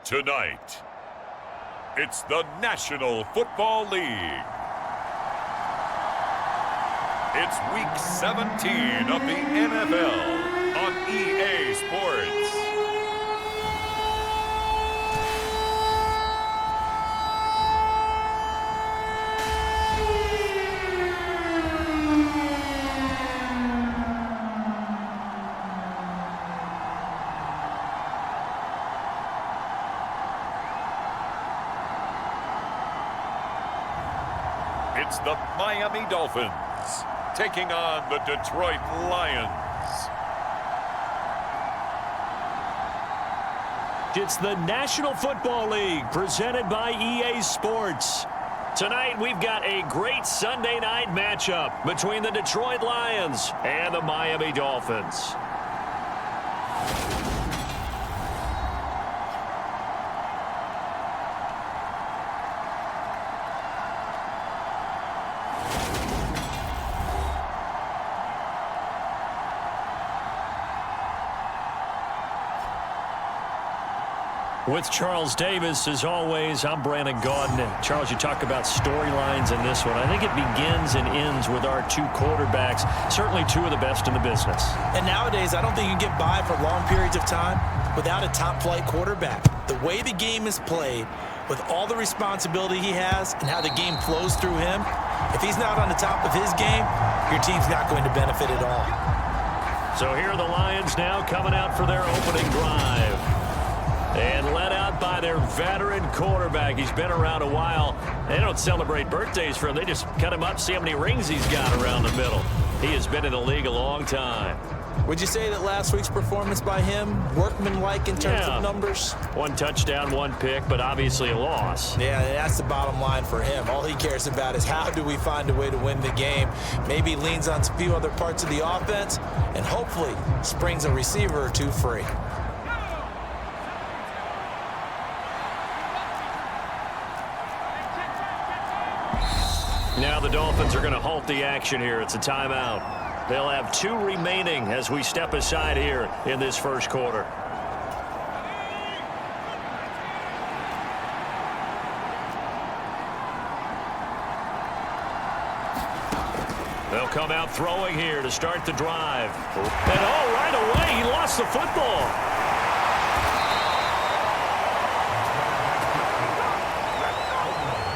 Tonight, it's the National Football League. It's Week 17 of the NFL on EA Sports. It's the Miami Dolphins taking on the Detroit Lions. It's the National Football League presented by EA Sports. Tonight we've got a great Sunday night matchup between the Detroit Lions and the Miami Dolphins. With Charles Davis, as always, I'm Brandon Gaudin. And Charles, you talk about storylines in this one. I think it begins and ends with our two quarterbacks, certainly two of the best in the business. And nowadays, I don't think you can get by for long periods of time without a top-flight quarterback. The way the game is played, with all the responsibility he has and how the game flows through him, if he's not on the top of his game, your team's not going to benefit at all. So here are the Lions now coming out for their opening drive. And led out by their veteran quarterback. He's been around a while. They don't celebrate birthdays for him. They just cut him up, see how many rings he's got around the middle. He has been in the league a long time. Would you say that last week's performance by him, workmanlike in terms of numbers? One touchdown, one pick, but obviously a loss. Yeah, that's the bottom line for him. All he cares about is how do we find a way to win the game. Maybe leans on a few other parts of the offense and hopefully springs a receiver or two free. Now the Dolphins are going to halt the action here. It's a timeout. They'll have two remaining as we step aside here in this first quarter. They'll come out throwing here to start the drive. And right away, he lost the football.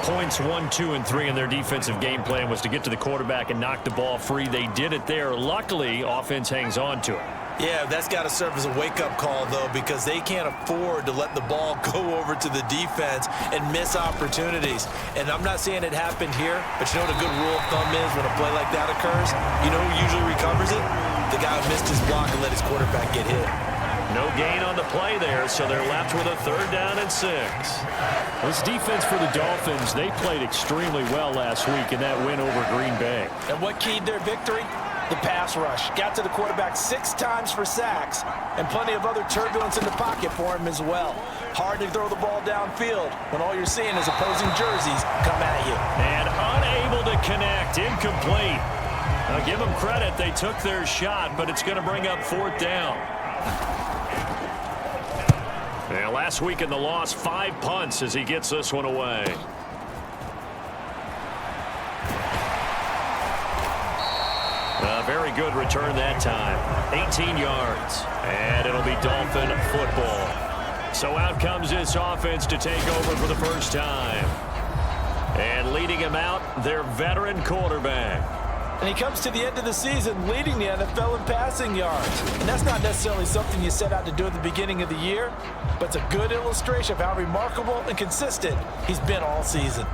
Points 1, 2, and 3 in their defensive game plan was to get to the quarterback and knock the ball free. They did it there. Luckily, offense hangs on to it. Yeah, that's got to serve as a wake-up call, though, because they can't afford to let the ball go over to the defense and miss opportunities. And I'm not saying it happened here, but you know what a good rule of thumb is when a play like that occurs? You know who usually recovers it? The guy who missed his block and let his quarterback get hit. No gain on the play there, so they're left with a 3rd down and 6. This defense for the Dolphins, they played extremely well last week in that win over Green Bay. And what keyed their victory? The pass rush. Got to the quarterback 6 times for sacks, and plenty of other turbulence in the pocket for him as well. Hard to throw the ball downfield when all you're seeing is opposing jerseys come at you. And unable to connect, incomplete. Now give them credit, they took their shot, but it's going to bring up 4th down. Yeah, last week in the loss, 5 punts as he gets this one away. A very good return that time. 18 yards. And it'll be Dolphin football. So out comes this offense to take over for the first time. And leading him out, their veteran quarterback. And he comes to the end of the season leading the NFL in passing yards. And that's not necessarily something you set out to do at the beginning of the year, but it's a good illustration of how remarkable and consistent he's been all season.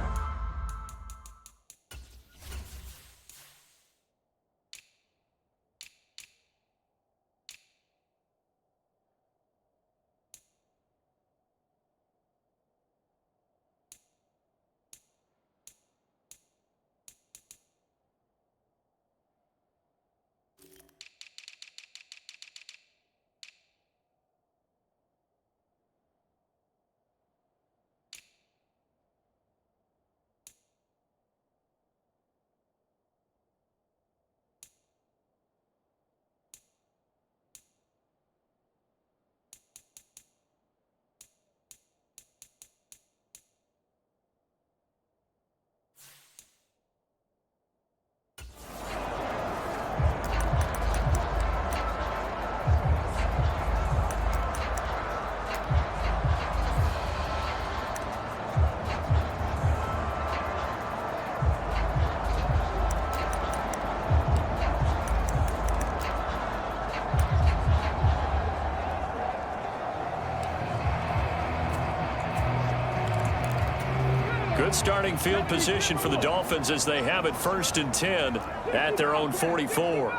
Good starting field position for the Dolphins as they have it 1st and 10 at their own 44.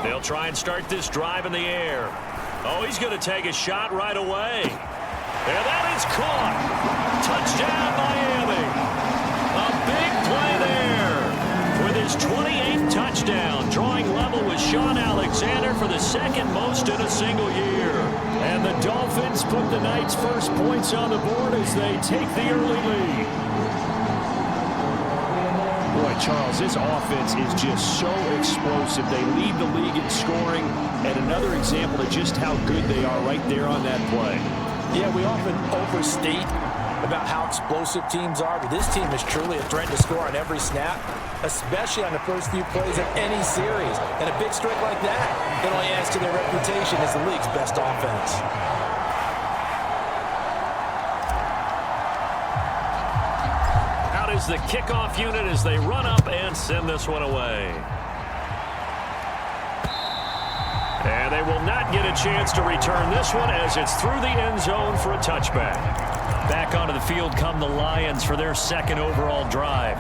They'll try and start this drive in the air. Oh, he's going to take a shot right away. And that is caught. Touchdown, Miami. A big play there with his 28th touchdown, drawing level with Sean Alexander for the 2nd most in a single year. And the Dolphins put the Knights' first points on the board as they take the early lead. Boy, Charles, this offense is just so explosive. They lead the league in scoring, and another example of just how good they are right there on that play. Yeah, we often overstate about how explosive teams are, but this team is truly a threat to score on every snap, especially on the first few plays of any series. And a big streak like that, it only adds to their reputation as the league's best offense. Out is the kickoff unit as they run up and send this one away. And they will not get a chance to return this one as it's through the end zone for a touchback. Back onto the field come the Lions for their 2nd overall drive.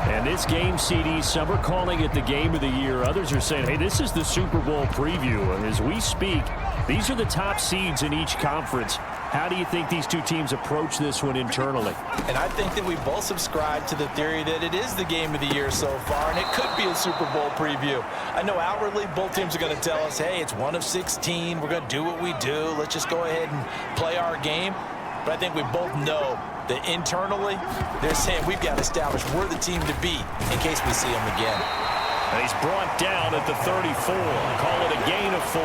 And this game, CD, some are calling it the game of the year. Others are saying, hey, this is the Super Bowl preview. And as we speak, these are the top seeds in each conference. How do you think these two teams approach this one internally? And I think that we both subscribe to the theory that it is the game of the year so far, and it could be a Super Bowl preview. I know outwardly both teams are going to tell us, hey, it's 1 of 16. We're going to do what we do. Let's just go ahead and play our game. But I think we both know that internally they're saying we've got to establish we're the team to beat in case we see them again. And he's brought down at the 34. Call it a gain of 4.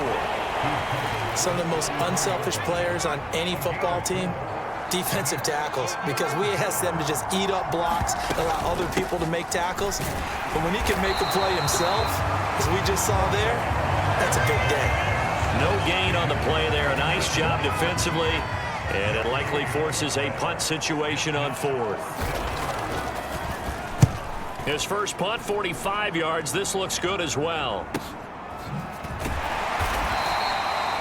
Some of the most unselfish players on any football team, defensive tackles, because we ask them to just eat up blocks, allow other people to make tackles. But when he can make a play himself, as we just saw there, that's a big day. No gain on the play there. A nice job defensively, and it likely forces a punt situation on 4th. His first punt, 45 yards. This looks good as well.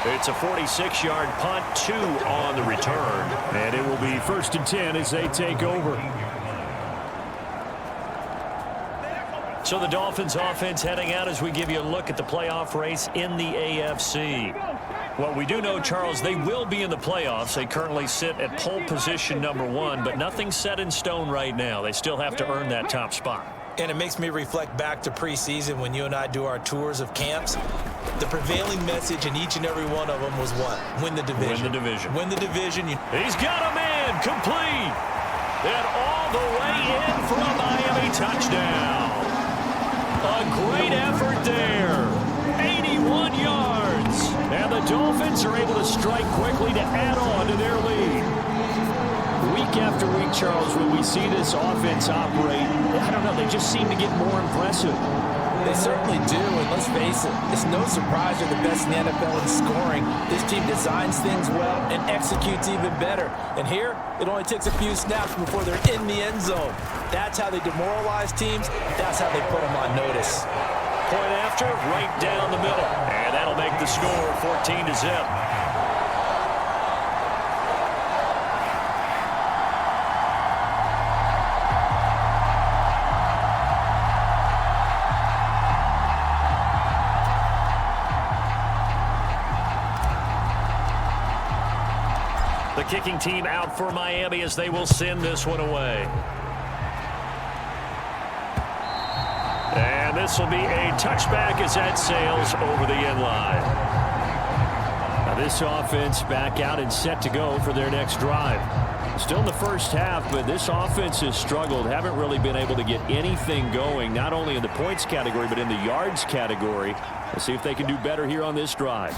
It's a 46-yard punt, 2 on the return. And it will be 1st and 10 as they take over. So the Dolphins offense heading out as we give you a look at the playoff race in the AFC. Well, we do know, Charles, they will be in the playoffs. They currently sit at pole position number 1, but nothing's set in stone right now. They still have to earn that top spot. And it makes me reflect back to preseason when you and I do our tours of camps. The prevailing message in each and every one of them was what? Win the division. Win the division. Win the division. He's got a man complete. And all the way in for a Miami touchdown. A great effort there. 81 yards. And the Dolphins are able to strike quickly to add on to their lead. Week after week, Charles, when we see this offense operate, I don't know, they just seem to get more impressive. They certainly do, and let's face it, it's no surprise they're the best in the NFL in scoring. This team designs things well and executes even better. And here, it only takes a few snaps before they're in the end zone. That's how they demoralize teams. That's how they put them on notice. Point after, right down the middle. And that'll make the score 14-0. The kicking team out for Miami as they will send this one away. And this will be a touchback as that sails over the end line. Now this offense back out and set to go for their next drive. Still in the first half, but this offense has struggled. Haven't really been able to get anything going, not only in the points category, but in the yards category. Let's see if they can do better here on this drive.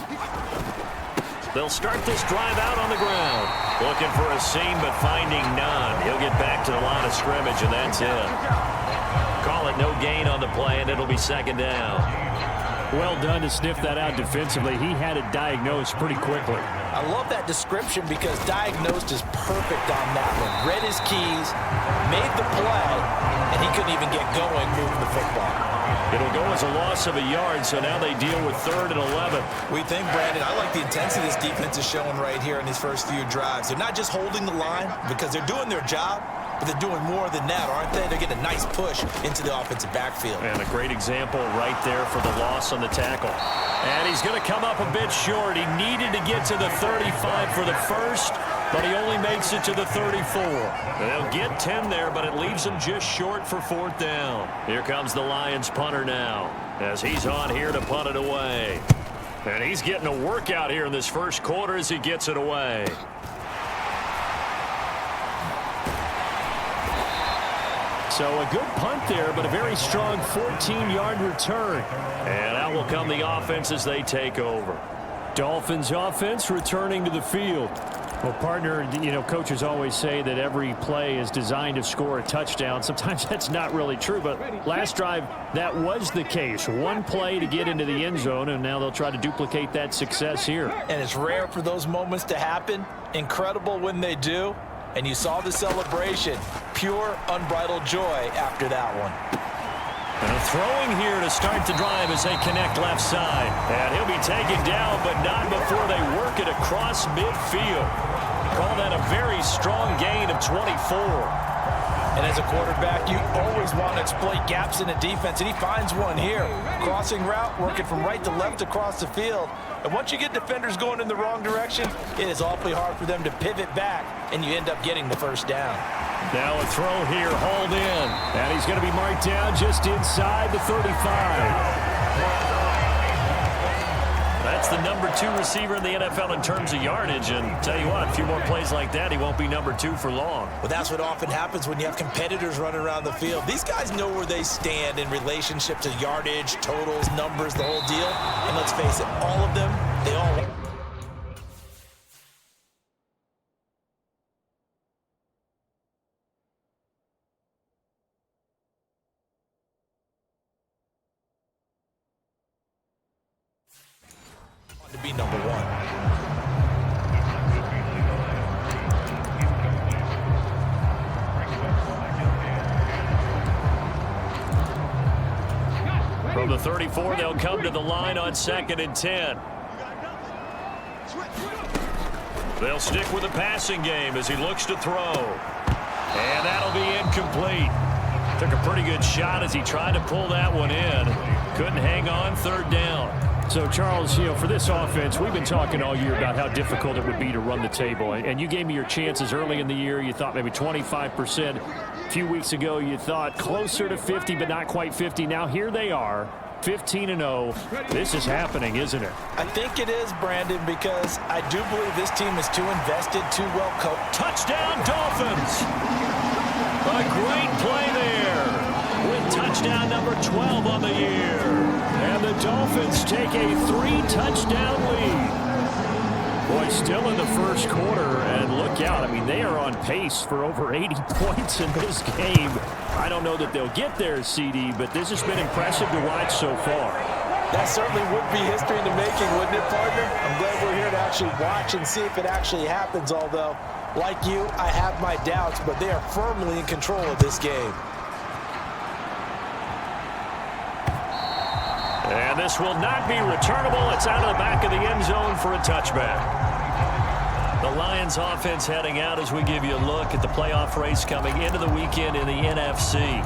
They'll start this drive out on the ground. Looking for a seam, but finding none. He'll get back to the line of scrimmage, and that's it. Call it no gain on the play, and it'll be 2nd down. Well done to sniff that out defensively. He had it diagnosed pretty quickly. I love that description because diagnosed is perfect on that one. Read his keys, made the play, and he couldn't even get going moving the football. It'll go as a loss of a yard, so now they deal with 3rd and 11. We think, Brandon, I like the intensity this defense is showing right here in these first few drives. They're not just holding the line because they're doing their job, but they're doing more than that, aren't they? They're getting a nice push into the offensive backfield. And a great example right there for the loss on the tackle. And he's going to come up a bit short. He needed to get to the 35 for the first, but he only makes it to the 34. They'll get 10 there, but it leaves him just short for 4th down. Here comes the Lions punter now as he's on here to punt it away. And he's getting a workout here in this first quarter as he gets it away. So a good punt there, but a very strong 14-yard return. And out will come the offense as they take over. Dolphins offense returning to the field. Well, partner, you know, coaches always say that every play is designed to score a touchdown. Sometimes that's not really true, but last drive, that was the case. One play to get into the end zone, and now they'll try to duplicate that success here. And it's rare for those moments to happen. Incredible when they do. And you saw the celebration. Pure, unbridled joy after that one. And a throwing here to start the drive as they connect left side. And he'll be taken down, but not before they work it across midfield. Call that a very strong gain of 24. And as a quarterback, you always want to exploit gaps in the defense, and he finds one here. Crossing route, working from right to left across the field. And once you get defenders going in the wrong direction, it is awfully hard for them to pivot back, and you end up getting the first down. Now a throw here, hauled in. And he's going to be marked down just inside the 35. That's the number 2 receiver in the NFL in terms of yardage. And tell you what, a few more plays like that, he won't be number 2 for long. Well, that's what often happens when you have competitors running around the field. These guys know where they stand in relationship to yardage, totals, numbers, the whole deal. And let's face it, all of them, they all... to be number 1. From the 34, they'll come to the line on 2nd and 10. They'll stick with the passing game as he looks to throw. And that'll be incomplete. Took a pretty good shot as he tried to pull that one in. Couldn't hang on, 3rd down. So, Charles, you know, for this offense, we've been talking all year about how difficult it would be to run the table. And you gave me your chances early in the year. You thought maybe 25%. A few weeks ago, you thought closer to 50, but not quite 50. Now, here they are, 15-0. This is happening, isn't it? I think it is, Brandon, because I do believe this team is too invested, too well coached. Touchdown, Dolphins! A great play there with touchdown number 12 on the year. And the Dolphins take a 3-touchdown lead. Boy, still in the first quarter, and look out. I mean, they are on pace for over 80 points in this game. I don't know that they'll get there, CD, but this has been impressive to watch so far. That certainly would be history in the making, wouldn't it, partner? I'm glad we're here to actually watch and see if it actually happens, although, like you, I have my doubts, but they are firmly in control of this game. And this will not be returnable. It's out of the back of the end zone for a touchback. The Lions offense heading out as we give you a look at the playoff race coming into the weekend in the NFC.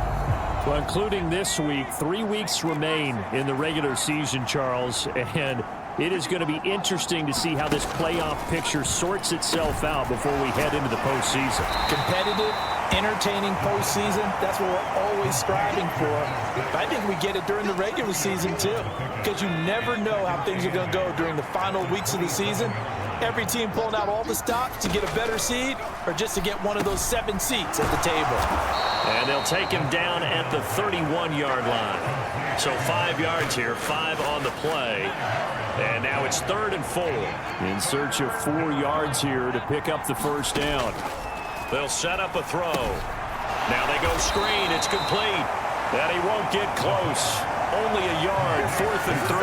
Well, including this week, 3 weeks remain in the regular season, Charles, and it is going to be interesting to see how this playoff picture sorts itself out before we head into the postseason. Competitive, entertaining postseason, that's what we're always striving for. But I think we get it during the regular season, too, because you never know how things are going to go during the final weeks of the season. Every team pulling out all the stops to get a better seed or just to get one of those 7 seats at the table. And they'll take him down at the 31-yard line. So 5 yards here, 5 on the play. And now it's 3rd and 4. In search of 4 yards here to pick up the first down. They'll set up a throw. Now they go screen. It's complete. And he won't get close. Only a yard, 4th and 3.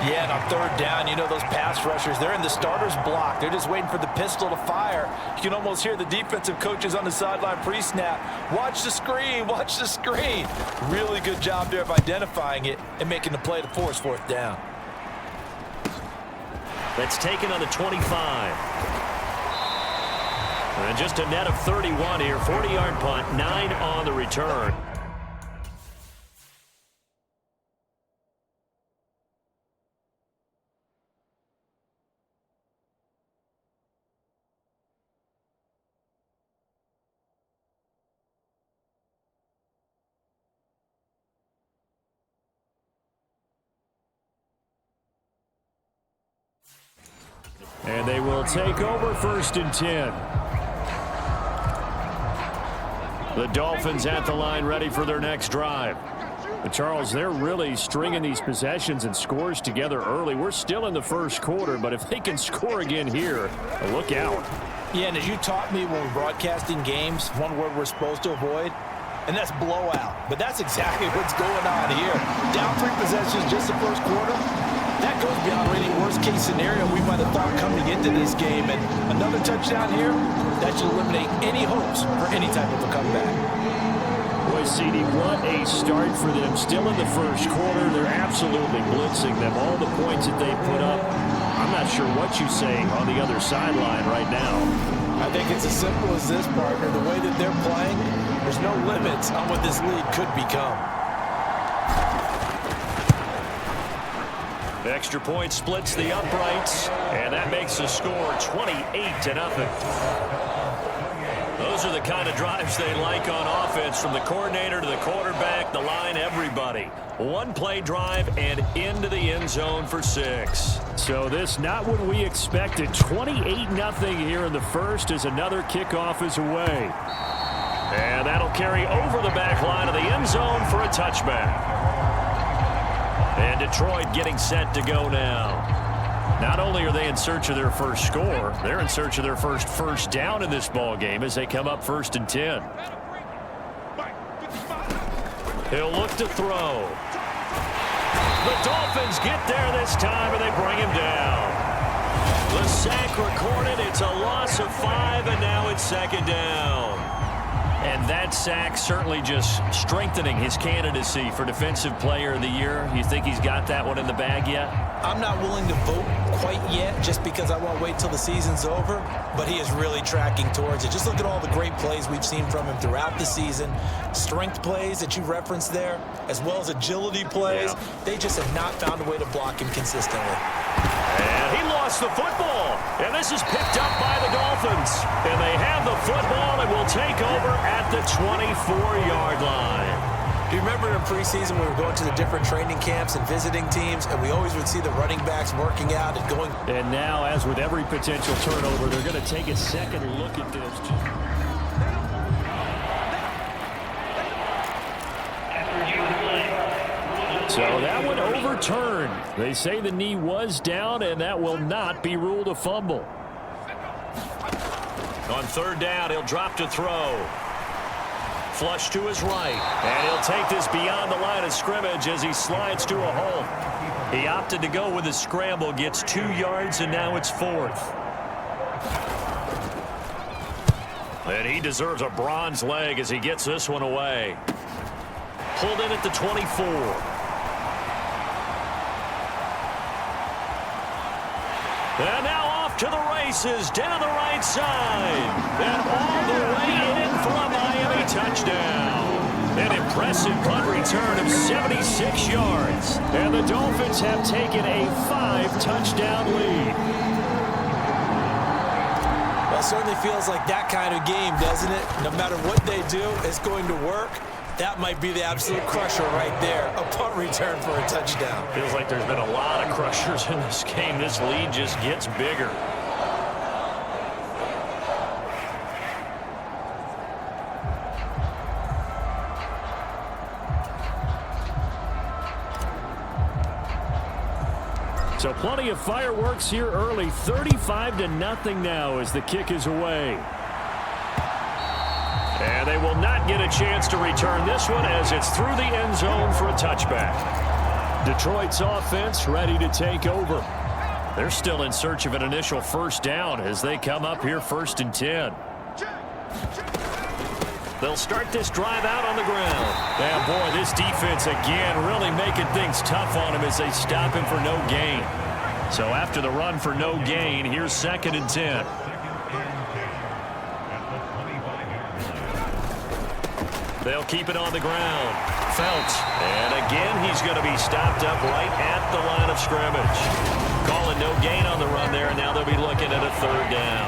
Yeah, and on third down, you know those pass rushers, they're in the starter's block. They're just waiting for the pistol to fire. You can almost hear the defensive coaches on the sideline pre-snap. Watch the screen, watch the screen. Really good job there of identifying it and making the play to force fourth down. That's taken on the 25. And just a net of 31 here. 40-yard punt, 9 on the return. And they will take over 1st and 10. The Dolphins at the line, ready for their next drive. But Charles, they're really stringing these possessions and scores together early. We're still in the first quarter, but if they can score again here, look out. Yeah, and as you taught me when we're broadcasting games, one word we're supposed to avoid, and that's blowout. But that's exactly what's going on here. Down 3 possessions just the first quarter. That goes beyond any worst-case scenario we might have thought coming into this game. And another touchdown here, that should eliminate any hopes for any type of a comeback. Boy, CD, what a start for them. Still in the first quarter, they're absolutely blitzing them. All the points that they put up, I'm not sure what you say on the other sideline right now. I think it's as simple as this, partner. The way that they're playing, there's no limits on what this lead could become. Extra point splits the uprights, and that makes the score 28-0. Those are the kind of drives they like on offense, from the coordinator to the quarterback, the line, everybody. One-play drive and into the end zone for 6. So this not what we expected. 28-0 here in the first as another kickoff is away. And that'll carry over the back line of the end zone for a touchback. And Detroit getting set to go now. Not only are they in search of their first score, they're in search of their first down in this ball game as they come up 1st and 10. He'll look to throw. The Dolphins get there this time, and they bring him down. The sack recorded. It's a loss of 5, and now it's 2nd down. And that sack certainly just strengthening his candidacy for Defensive Player of the Year. You think he's got that one in the bag yet? I'm not willing to vote quite yet just because I want to wait till the season's over, but he is really tracking towards it. Just look at all the great plays we've seen from him throughout the season. Strength plays that you referenced there, as well as agility plays. Yeah. They just have not found a way to block him consistently. And he lost the football. And this is picked up by the Dolphins. And they have the football and will take over at the 24-yard line. Do you remember in preseason we were going to the different training camps and visiting teams, and we always would see the running backs working out and going. And now, as with every potential turnover, they're going to take a second look at this. So that one overturned. They say the knee was down, and that will not be ruled a fumble. On 3rd down, he'll drop to throw. Flush to his right. And he'll take this beyond the line of scrimmage as he slides to a hole. He opted to go with a scramble, gets 2 yards, and now it's 4th. And he deserves a bronze leg as he gets this one away. Pulled in at the 24. And now off to the races, down the right side. And all the way in for a Miami touchdown. An impressive punt return of 76 yards. And the Dolphins have taken a 5-touchdown lead. Well, it certainly feels like that kind of game, doesn't it? No matter what they do, it's going to work. That might be the absolute crusher right there. A punt return for a touchdown. Feels like there's been a lot of crushers in this game. This lead just gets bigger. So plenty of fireworks here early. 35-0 now as the kick is away. And they will not get a chance to return this one as it's through the end zone for a touchback. Detroit's offense ready to take over. They're still in search of an initial first down as they come up here 1st and 10. They'll start this drive out on the ground. And boy, this defense again really making things tough on him as they stop him for no gain. So after the run for no gain, here's 2nd and 10. They'll keep it on the ground. Felts. And again, he's going to be stopped up right at the line of scrimmage. Calling no gain on the run there, and now they'll be looking at a 3rd down.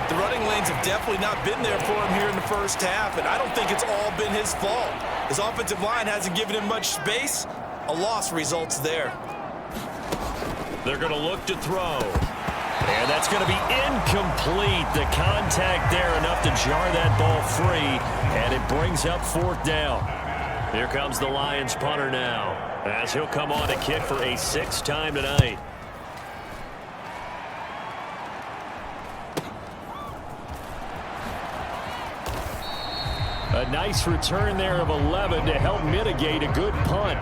The running lanes have definitely not been there for him here in the first half, and I don't think it's all been his fault. His offensive line hasn't given him much space. A loss results there. They're going to look to throw. And that's going to be incomplete. The contact there enough to jar that ball free, and it brings up 4th down. Here comes the Lions punter now, as he'll come on to kick for a 6th time tonight. A nice return there of 11 to help mitigate a good punt.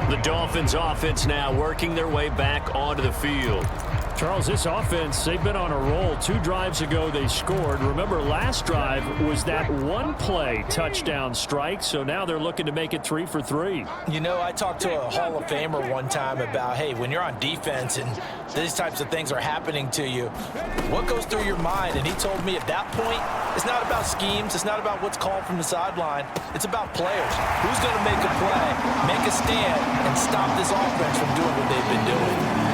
The Dolphins offense now working their way back onto the field. Charles, this offense, they've been on a roll. 2 drives ago they scored. Remember, last drive was that one-play touchdown strike, so now they're looking to make it 3 for 3. You know, I talked to a Hall of Famer one time about, hey, when you're on defense and these types of things are happening to you, what goes through your mind? And he told me at that point, it's not about schemes, it's not about what's called from the sideline, it's about players. Who's going to make a play, make a stand, and stop this offense from doing what they've been doing?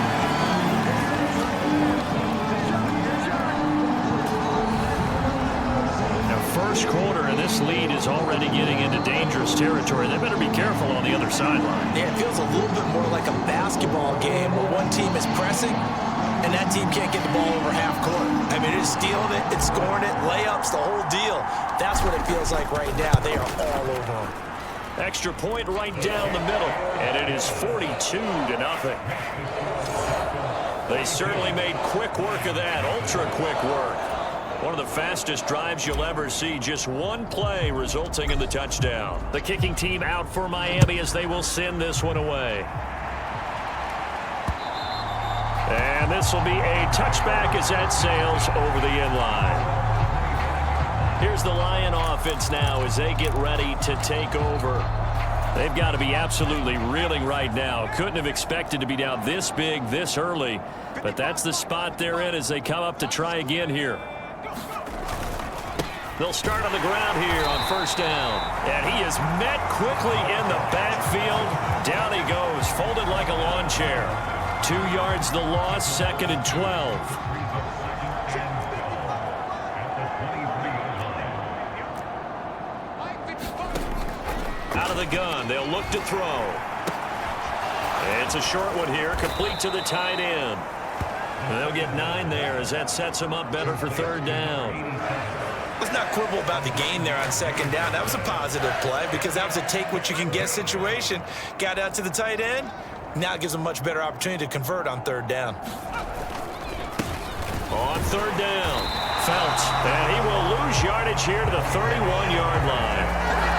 First quarter, and this lead is already getting into dangerous territory. They better be careful on the other sideline. Yeah, it feels a little bit more like a basketball game where one team is pressing and that team can't get the ball over half court. I mean, it's stealing it, it's scoring it, layups, the whole deal. That's what it feels like right now. They are all over them. Extra point right down the middle, and it is 42-0. They certainly made quick work of that, ultra quick work. One of the fastest drives you'll ever see. Just one play resulting in the touchdown. The kicking team out for Miami as they will send this one away. And this will be a touchback as that sails over the end line. Here's the Lion offense now as they get ready to take over. They've got to be absolutely reeling right now. Couldn't have expected to be down this big this early. But that's the spot they're in as they come up to try again here. They'll start on the ground here on 1st down. And he is met quickly in the backfield. Down he goes, folded like a lawn chair. 2 yards the loss, 2nd and 12. Out of the gun, they'll look to throw. It's a short one here, complete to the tight end. They'll get 9 there as that sets them up better for 3rd down. Let's not quibble about the gain there on 2nd down. That was a positive play because that was a take-what-you-can-get situation. Got out to the tight end. Now it gives them a much better opportunity to convert on 3rd down. On 3rd down, Felts. And he will lose yardage here to the 31-yard line.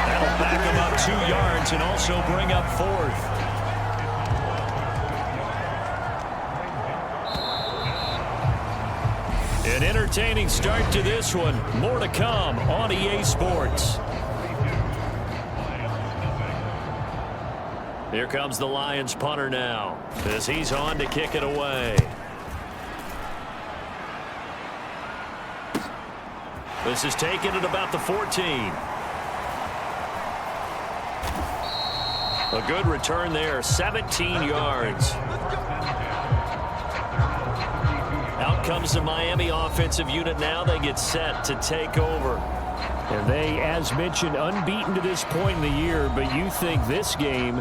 That'll back him up 2 yards and also bring up 4th. An entertaining start to this one. More to come on EA Sports. Here comes the Lions punter now as he's on to kick it away. This is taken at about the 14. A good return there, 17 yards. Out comes the Miami offensive unit now. They get set to take over. And they, as mentioned, unbeaten to this point in the year, but you think this game,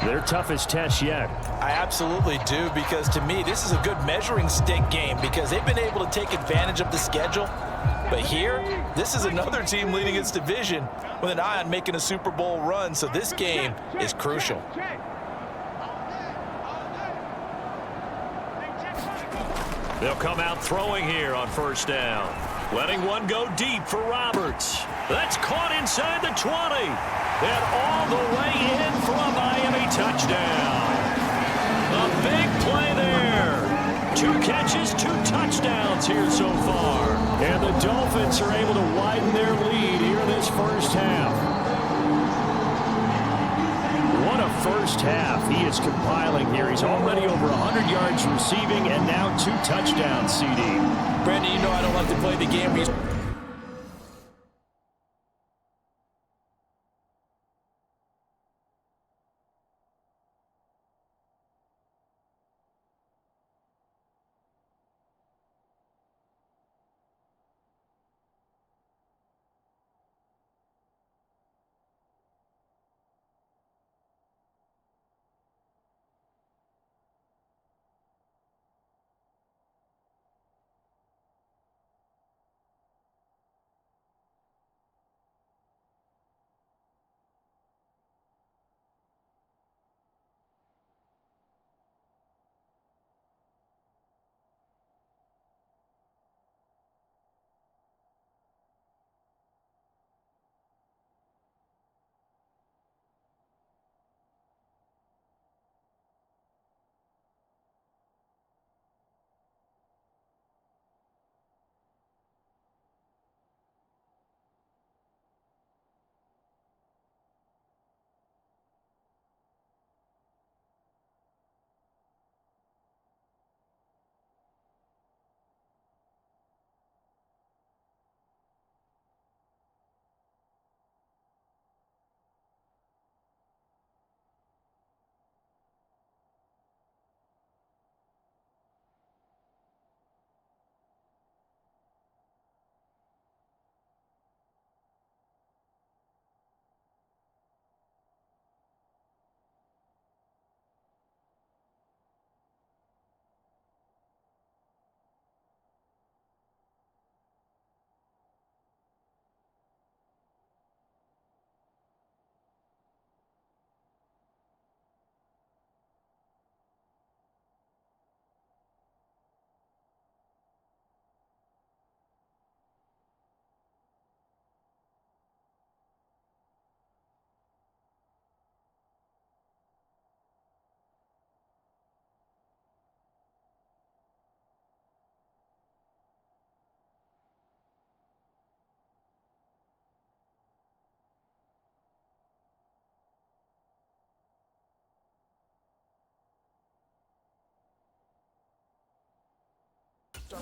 their toughest test yet. I absolutely do, because to me, this is a good measuring stick game because they've been able to take advantage of the schedule. But here, this is another team leading its division with an eye on making a Super Bowl run, so this game is crucial. They'll come out throwing here on 1st down. Letting one go deep for Roberts. That's caught inside the 20. And all the way in for a Miami touchdown. touchdown. A big play there. 2 catches, 2 touchdowns here so far. And the Dolphins are able to widen their lead here in this first half. What a first half he is compiling here. He's already over 100 yards receiving and now 2 touchdowns, CD. Brandon, you know I don't like to play the game.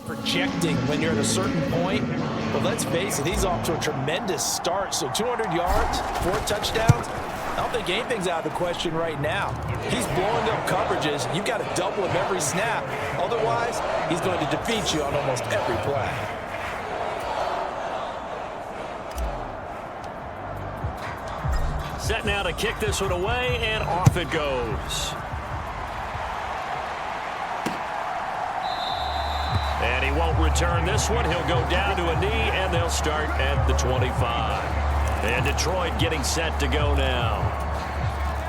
Projecting when you're at a certain point, but let's face it, he's off to a tremendous start. So 200 yards, 4 touchdowns. I don't think anything's out of the question right now. He's blowing up coverages. You've got to double him every snap. Otherwise, he's going to defeat you on almost every play. Set now to kick this one away, and off it goes. And he won't return this one. He'll go down to a knee, and they'll start at the 25. And Detroit getting set to go now.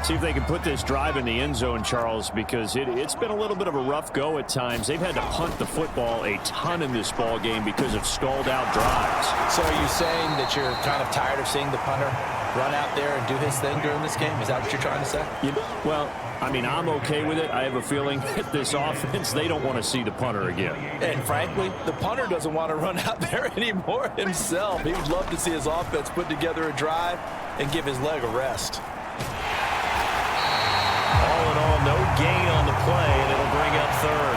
See if they can put this drive in the end zone, Charles, because it's been a little bit of a rough go at times. They've had to punt the football a ton in this ball game because of stalled out drives. So are you saying that you're kind of tired of seeing the punter run out there and do his thing during this game? Is that what you're trying to say? Well, I mean, I'm okay with it. I have a feeling that this offense, they don't want to see the punter again. And frankly, the punter doesn't want to run out there anymore himself. He would love to see his offense put together a drive and give his leg a rest. All in all, no gain on the play, and it'll bring up third.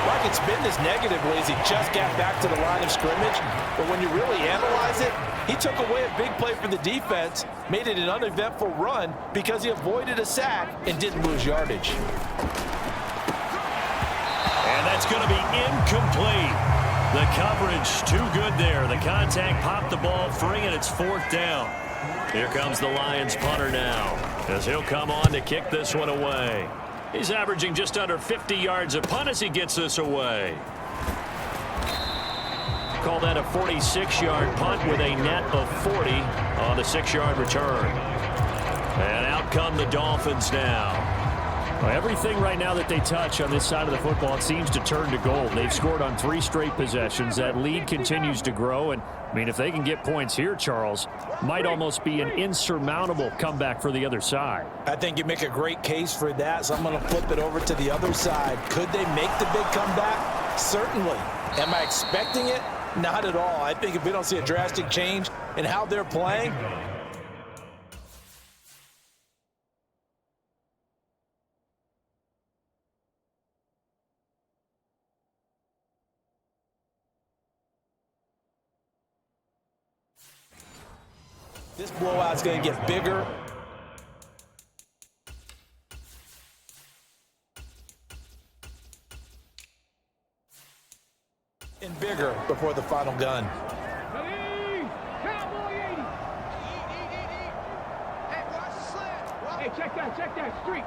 Like it's been this negatively as he just got back to the line of scrimmage. But when you really analyze it, he took away a big play for the defense, made it an uneventful run because he avoided a sack and didn't lose yardage. And that's going to be incomplete. The coverage too good there. The contact popped the ball free, and it's 4th down. Here comes the Lions punter now, as he'll come on to kick this one away. He's averaging just under 50 yards a punt as he gets this away. Call that a 46-yard punt with a net of 40 on the 6-yard return. And out come the Dolphins now. Well, everything right now that they touch on this side of the football, it seems to turn to gold. They've scored on 3 straight possessions. That lead continues to grow. And, I mean, if they can get points here, Charles, might almost be an insurmountable comeback for the other side. I think you make a great case for that, so I'm going to flip it over to the other side. Could they make the big comeback? Certainly. Am I expecting it? Not at all. I think if we don't see a drastic change in how they're playing, this blowout's going to get bigger. And bigger before the final gun. Hey, check that. Street.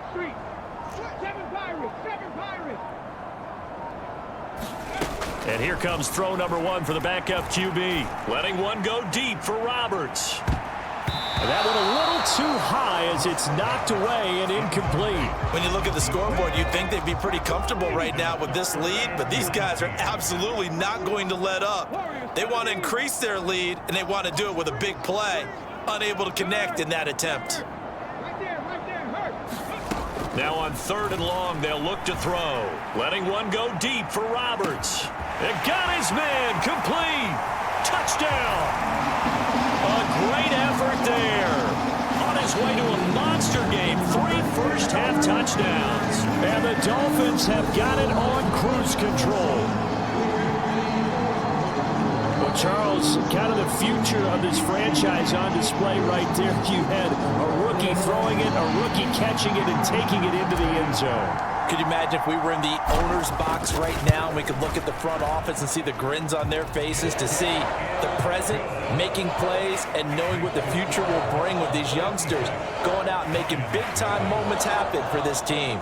7 Pirates. And here comes throw number 1 for the backup QB. Letting one go deep for Roberts. That one a little too high as it's knocked away and incomplete. When you look at the scoreboard, you'd think they'd be pretty comfortable right now with this lead, but these guys are absolutely not going to let up. They want to increase their lead, and they want to do it with a big play. Unable to connect in that attempt. Right there, hurt. Now on 3rd and long, they'll look to throw. Letting one go deep for Roberts. It got his man complete. Touchdown. A great effort there. On his way to a monster game, 3 first-half touchdowns. And the Dolphins have got it on cruise control. Well, Charles, kind of the future of this franchise on display right there. You had a rookie throwing it, a rookie catching it, and taking it into the end zone. Could you imagine if we were in the owner's box right now and we could look at the front office and see the grins on their faces, to see the present making plays and knowing what the future will bring with these youngsters going out and making big-time moments happen for this team.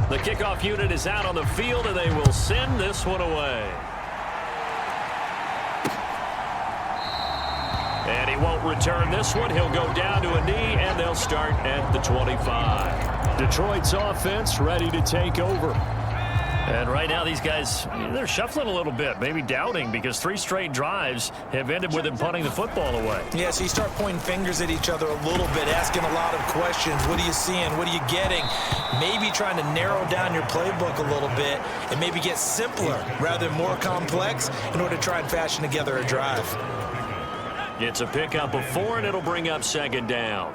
The kickoff unit is out on the field, and they will send this one away. And he won't return this one. He'll go down to a knee, and they'll start at the 25. Detroit's offense ready to take over. And right now these guys, they're shuffling a little bit, maybe doubting, because 3 straight drives have ended with them punting the football away. Yeah, so you start pointing fingers at each other a little bit, asking a lot of questions. What are you seeing? What are you getting? Maybe trying to narrow down your playbook a little bit and maybe get simpler rather than more complex in order to try and fashion together a drive. It's a pickup of 4, and it'll bring up 2nd down.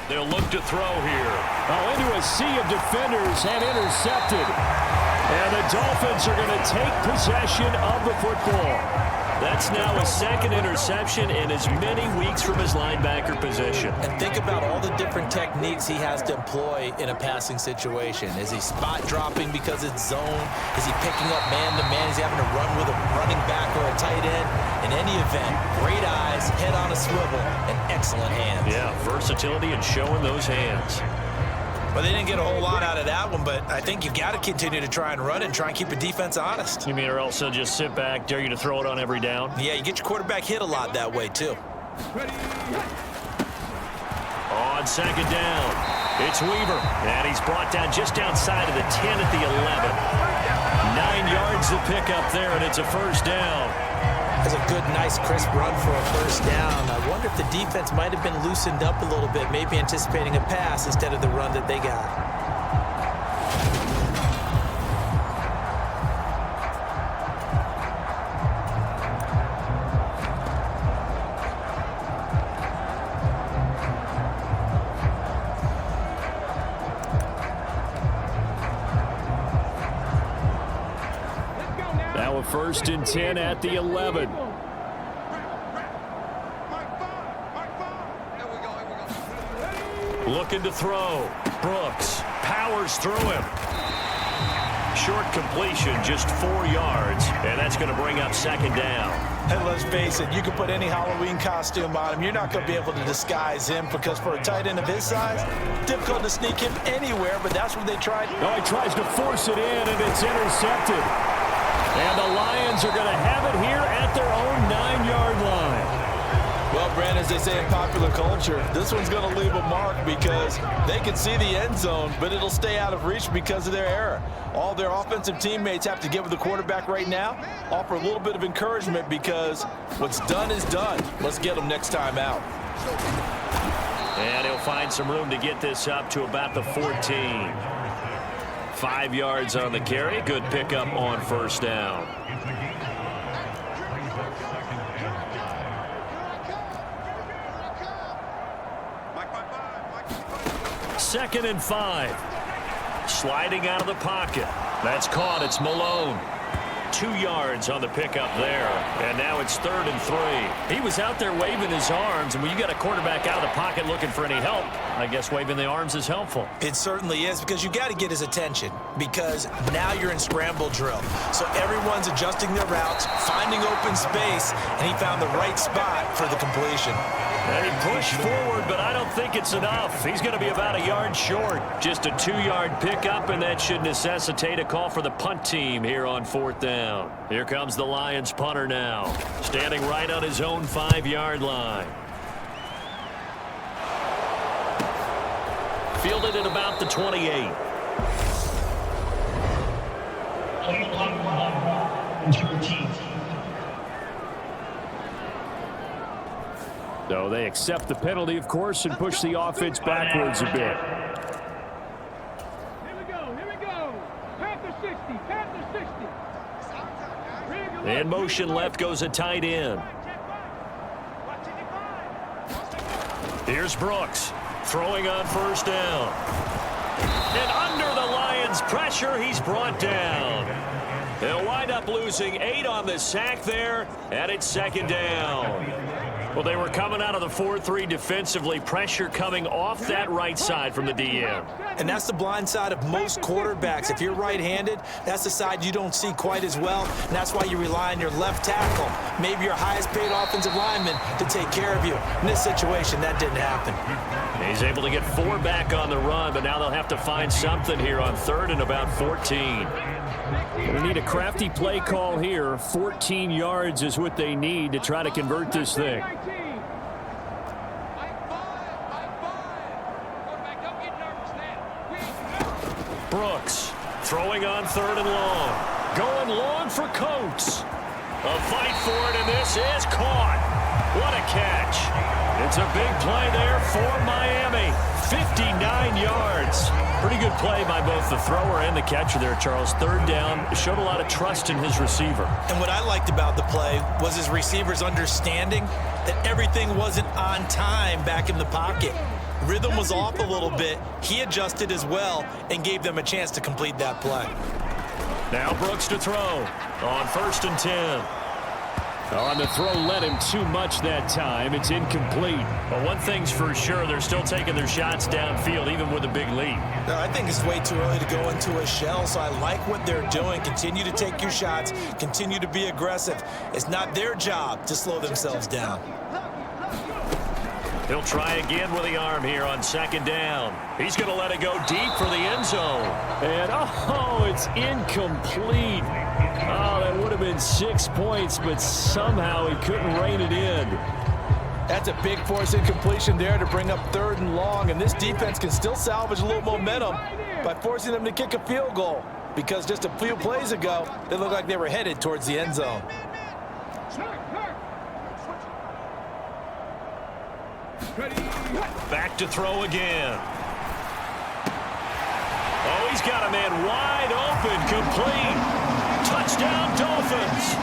They'll look to throw here. Oh, into a sea of defenders and intercepted. And the Dolphins are going to take possession of the football. That's now a 2nd interception in as many weeks from his linebacker position. And think about all the different techniques he has to employ in a passing situation. Is he spot dropping because it's zone? Is he picking up man-to-man? Is he having to run with a running back or a tight end? In any event, great eyes, head on a swivel, and excellent hands. Yeah, versatility and showing those hands. Well, they didn't get a whole lot out of that one, but I think you got to continue to try and run it and try and keep the defense honest. You mean, or else they'll just sit back, dare you to throw it on every down? Yeah, you get your quarterback hit a lot that way, too. On 2nd down, it's Weaver, and he's brought down just outside of the 10 at the 11. 9 yards to pick up there, and it's a 1st down. That's a good, nice, crisp run for a 1st down. I wonder if the defense might have been loosened up a little bit, maybe anticipating a pass instead of the run that they got. Now a 1st and 10 at the 11. Looking to throw. Brooks powers through him. Short completion, just 4 yards, and that's going to bring up second down. And let's face it, you can put any Halloween costume on him. You're not going to be able to disguise him because for a tight end of his size, difficult to sneak him anywhere, but that's what they tried. No, he tries to force it in, and it's intercepted. And the Lions are going to have it here at their own 9-yard line. Well, Brandon, as they say in popular culture, this one's going to leave a mark because they can see the end zone, but it'll stay out of reach because of their error. All their offensive teammates have to give the quarterback right now, offer a little bit of encouragement because what's done is done. Let's get them next time out. And he'll find some room to get this up to about the 14. 5 yards on the carry. Good pickup on first down. Second and 5. Sliding out of the pocket. That's caught. It's Malone. 2 yards on the pickup there. And now it's 3rd and 3. He was out there waving his arms, and when you got a quarterback out of the pocket looking for any help, I guess waving the arms is helpful. It certainly is because you got to get his attention because now you're in scramble drill. So everyone's adjusting their routes, finding open space, and he found the right spot for the completion. And he pushed forward, but I don't think it's enough. He's going to be about a yard short. Just a 2-yard pickup, and that should necessitate a call for the punt team here on 4th down. Here comes the Lions punter now, standing right on his own 5-yard line. Fielded at about the 28. So they accept the penalty, of course, and push the offense backwards a bit. Here we go, here we go. Panther 60, Panther 60. In motion left goes a tight end. Here's Brooks, throwing on first down. And under the Lions' pressure, he's brought down. They'll wind up losing 8 on the sack there, and it's second down. Well, they were coming out of the 4-3 defensively. Pressure coming off that right side from the DM. And that's the blind side of most quarterbacks. If you're right-handed, that's the side you don't see quite as well. And that's why you rely on your left tackle, maybe your highest-paid offensive lineman, to take care of you. In this situation, that didn't happen. He's able to get 4 back on the run, but now they'll have to find something here on 3rd and about 14. They need a crafty play call here. 14 yards is what they need to try to convert this thing. Brooks throwing on 3rd and long. Going long for Coates. A fight for it, and this is caught. What a catch. It's a big play there for Miami. 59 yards. Pretty good play by both the thrower and the catcher there, Charles. 3rd down. Showed a lot of trust in his receiver. And what I liked about the play was his receivers understanding that everything wasn't on time back in the pocket. Rhythm was off a little bit. He adjusted as well and gave them a chance to complete that play. Now Brooks to throw on 1st and 10. On the throw led him too much that time. It's incomplete. But one thing's for sure, they're still taking their shots downfield, even with a big lead. No, I think it's way too early to go into a shell, so I like what they're doing. Continue to take your shots. Continue to be aggressive. It's not their job to slow themselves down. He'll try again with the arm here on 2nd down. He's going to let it go deep for the end zone. And, it's incomplete. Oh, that would have been 6 points, but somehow he couldn't rein it in. That's a big force incompletion there to bring up 3rd and long, and this defense can still salvage a little momentum by forcing them to kick a field goal because just a few plays ago, they looked like they were headed towards the end zone. Back to throw again. Oh, he's got a man wide open, complete. Touchdown, Dolphins.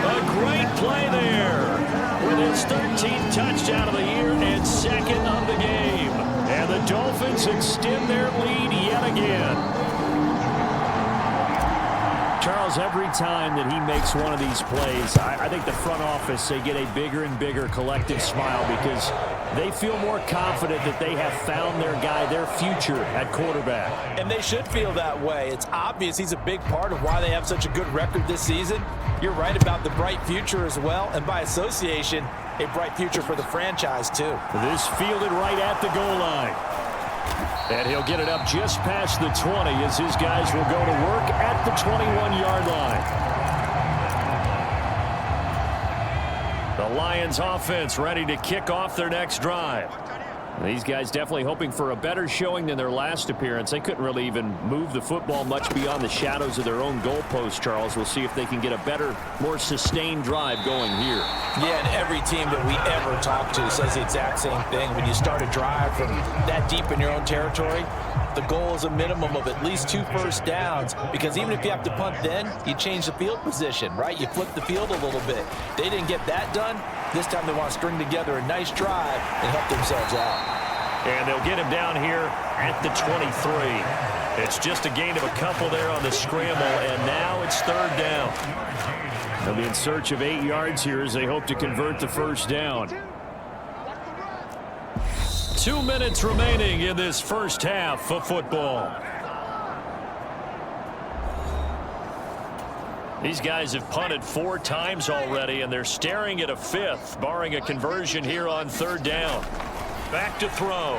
A great play there with his 13th touchdown of the year and 2nd of the game. And the Dolphins extend their lead yet again. Charles, every time that he makes one of these plays, I think the front office, they get a bigger and bigger collective smile because they feel more confident that they have found their guy, their future at quarterback. And they should feel that way. It's obvious he's a big part of why they have such a good record this season. You're right about the bright future as well, and by association, a bright future for the franchise too. This fielded right at the goal line. And he'll get it up just past the 20 as his guys will go to work at the 21-yard line. The Lions offense ready to kick off their next drive. These guys definitely hoping for a better showing than their last appearance. They couldn't really even move the football much beyond the shadows of their own goalpost, Charles. We'll see if they can get a better, more sustained drive going here. Yeah, and every team that we ever talk to says the exact same thing. When you start a drive from that deep in your own territory, the goal is a minimum of at least 2 first downs, because even if you have to punt then, you change the field position, right? You flip the field a little bit. They didn't get that done. This time they want to string together a nice drive and help themselves out. And they'll get him down here at the 23. It's just a gain of a couple there on the scramble, and now it's 3rd down. They'll be in search of 8 yards here as they hope to convert the first down. 2 minutes remaining in this first half of football. These guys have punted 4 times already, and they're staring at a 5th, barring a conversion here on 3rd down. Back to throw.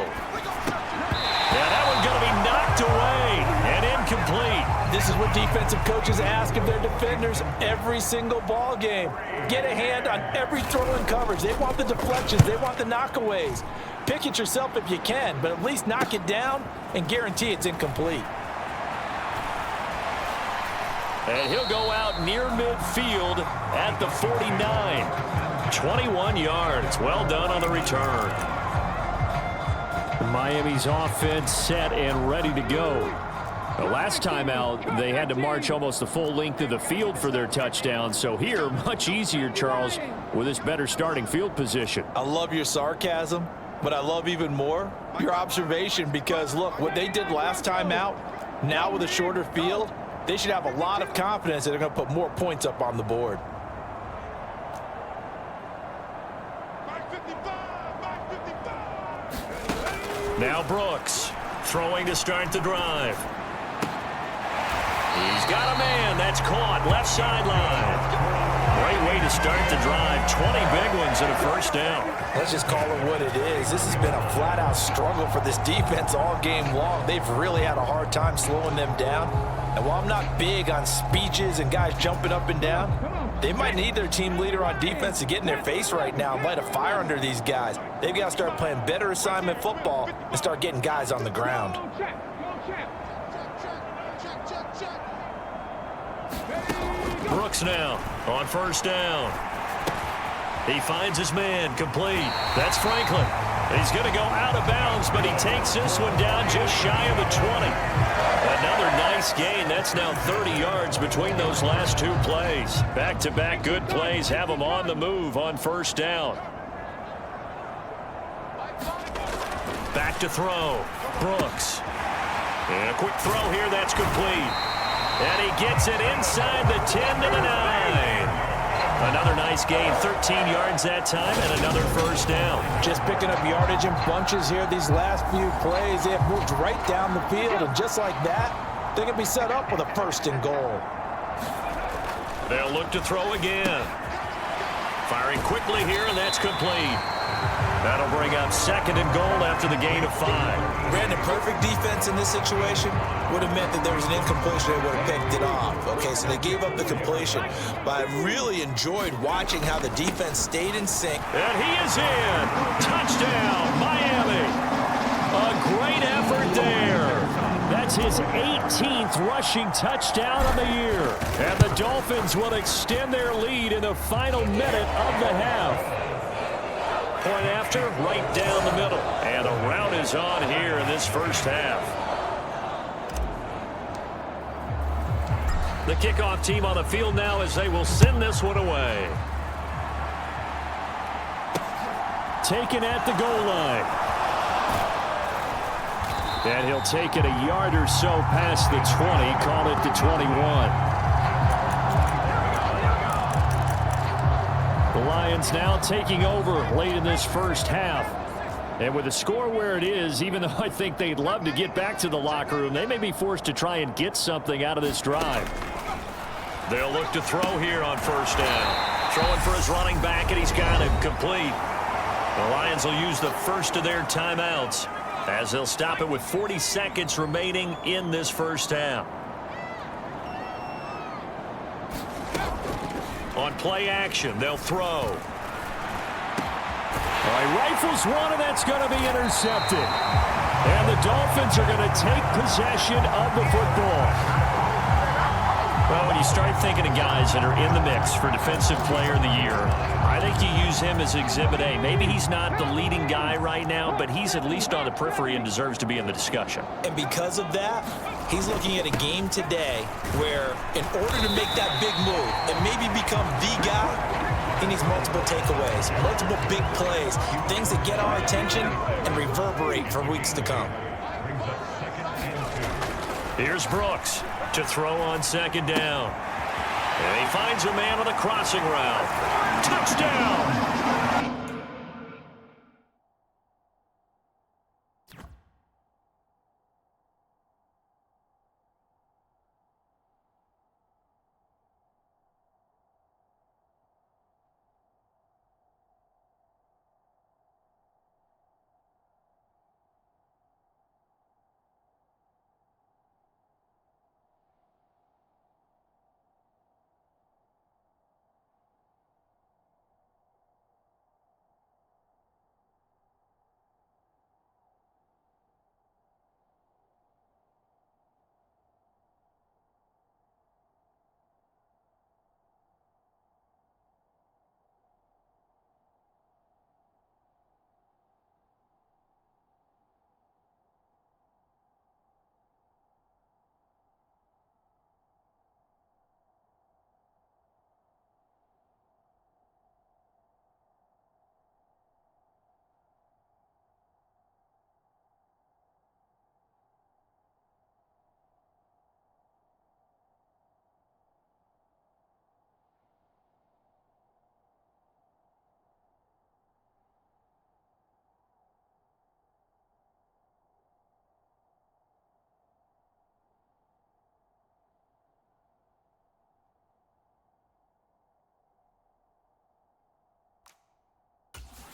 Yeah, that one's going to be knocked away and incomplete. This is what defensive coaches ask of their defenders every single ball game. Get a hand on every throw in coverage. They want the deflections. They want the knockaways. Pick it yourself if you can, but at least knock it down and guarantee it's incomplete. And he'll go out near midfield at the 49. 21 yards. Well done on the return. Miami's offense set and ready to go. The last time out, they had to march almost the full length of the field for their touchdown. So here, much easier, Charles, with this better starting field position. I love your sarcasm, but I love even more your observation, because, look, what they did last time out, now with a shorter field, they should have a lot of confidence that they're going to put more points up on the board. Now Brooks throwing to start the drive. He's got a man. That's caught. Left sideline. Great way to start the drive. 20 big ones and a first down. Let's just call it what it is. This has been a flat-out struggle for this defense all game long. They've really had a hard time slowing them down. And while I'm not big on speeches and guys jumping up and down, they might need their team leader on defense to get in their face right now and light a fire under these guys. They've got to start playing better assignment football and start getting guys on the ground. Brooks now on first down. He finds his man, complete. That's Franklin. He's going to go out of bounds, but he takes this one down just shy of the 20. Another nice gain. That's now 30 yards between those last 2 plays. Back-to-back good plays have them on the move on first down. Back to throw. Brooks. And a quick throw here. That's complete. And he gets it inside the 10 to the 9. Another nice gain, 13 yards that time, and another first down. Just picking up yardage in bunches here these last few plays. They have moved right down the field, and just like that, they can be set up with a 1st and goal. They'll look to throw again. Firing quickly here, and that's complete. That'll bring up 2nd and goal after the gain of 5. Brandon, perfect defense in this situation would have meant that there was an incompletion. They would have picked it off. Okay, so they gave up the completion. But I really enjoyed watching how the defense stayed in sync. And he is in. Touchdown, Miami. A great effort there. That's his 18th rushing touchdown of the year. And the Dolphins will extend their lead in the final minute of the half. Point after, right down the middle. And a rout is on here in this first half. The kickoff team on the field now as they will send this one away. Taken at the goal line. And he'll take it a yard or so past the 20, call it the 21. Lions now taking over late in this first half. And with the score where it is, even though I think they'd love to get back to the locker room, they may be forced to try and get something out of this drive. They'll look to throw here on first down. Throwing for his running back, and he's got him complete. The Lions will use the first of their timeouts as they'll stop it with 40 seconds remaining in this first half. On play action, they'll throw. All right, rifles one, and that's going to be intercepted. And the Dolphins are going to take possession of the football. Well, when you start thinking of guys that are in the mix for Defensive Player of the Year, I think you use him as Exhibit A. Maybe he's not the leading guy right now, but he's at least on the periphery and deserves to be in the discussion. And because of that, he's looking at a game today where in order to make that big move and maybe become the guy, he needs multiple takeaways, multiple big plays, things that get our attention and reverberate for weeks to come. Here's Brooks to throw on second down. And he finds a man on a crossing route. Touchdown!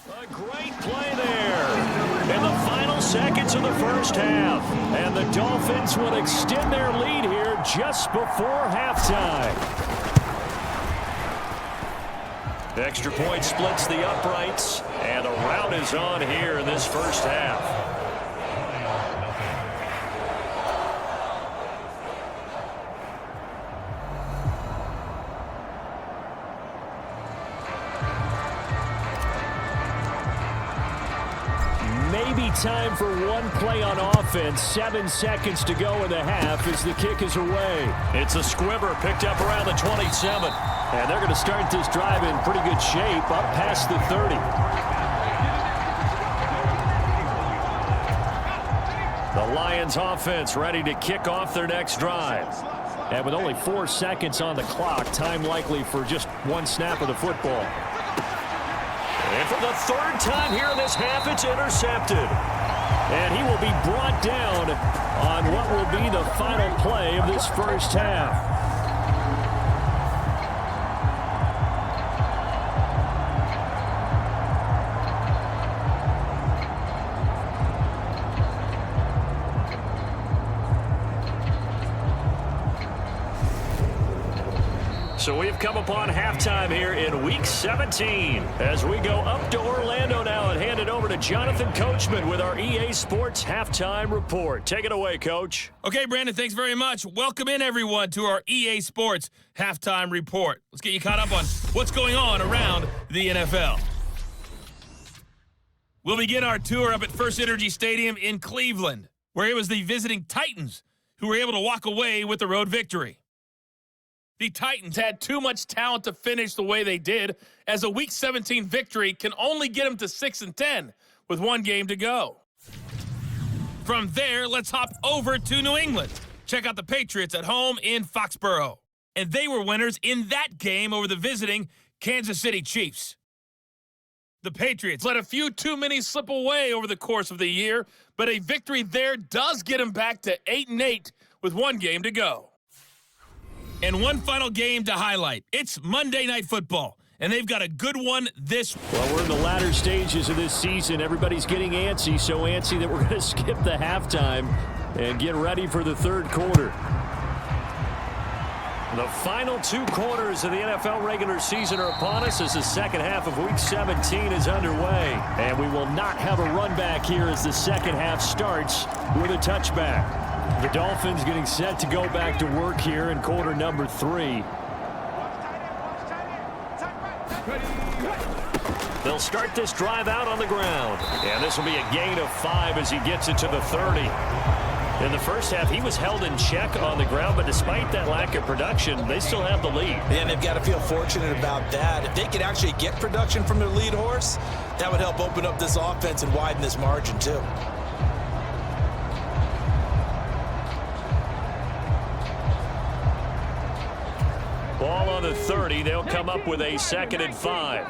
A great play there in the final seconds of the first half. And the Dolphins will extend their lead here just before halftime. The extra point splits the uprights, and a rout is on here in this first half. Time for one play on offense. 7 seconds to go in the half as the kick is away. It's a squibber picked up around the 27. And they're going to start this drive in pretty good shape up past the 30. The Lions offense ready to kick off their next drive. And with only 4 seconds on the clock, time likely for just one snap of the football. And for the third time here in this half, it's intercepted. And he will be brought down on what will be the final play of this first half. So we've come upon halftime here in Week 17 as we go up to Orlando now and hand it over to Jonathan Coachman with our EA Sports Halftime Report. Take it away, Coach. Okay, Brandon, thanks very much. Welcome in, everyone, to our EA Sports Halftime Report. Let's get you caught up on what's going on around the NFL. We'll begin our tour up at First Energy Stadium in Cleveland, where it was the visiting Titans who were able to walk away with the road victory. The Titans had too much talent to finish the way they did, as a Week 17 victory can only get them to 6-10 with one game to go. From there, let's hop over to New England. Check out the Patriots at home in Foxborough. And they were winners in that game over the visiting Kansas City Chiefs. The Patriots let a few too many slip away over the course of the year, but a victory there does get them back to 8-8 with one game to go. And one final game to highlight. It's Monday Night Football, and they've got a good one this. Well, we're in the latter stages of this season. Everybody's getting antsy, so antsy that we're going to skip the halftime and get ready for the third quarter. The final 2 quarters of the NFL regular season are upon us as the second half of Week 17 is underway. And we will not have a run back here as the second half starts with a touchback. The Dolphins getting set to go back to work here in quarter number 3. They'll start this drive out on the ground. And this will be a gain of 5 as he gets it to the 30. In the first half, he was held in check on the ground, but despite that lack of production, they still have the lead. And they've got to feel fortunate about that. If they could actually get production from their lead horse, that would help open up this offense and widen this margin, too. Ball on the 30. They'll come up with a 2nd and 5.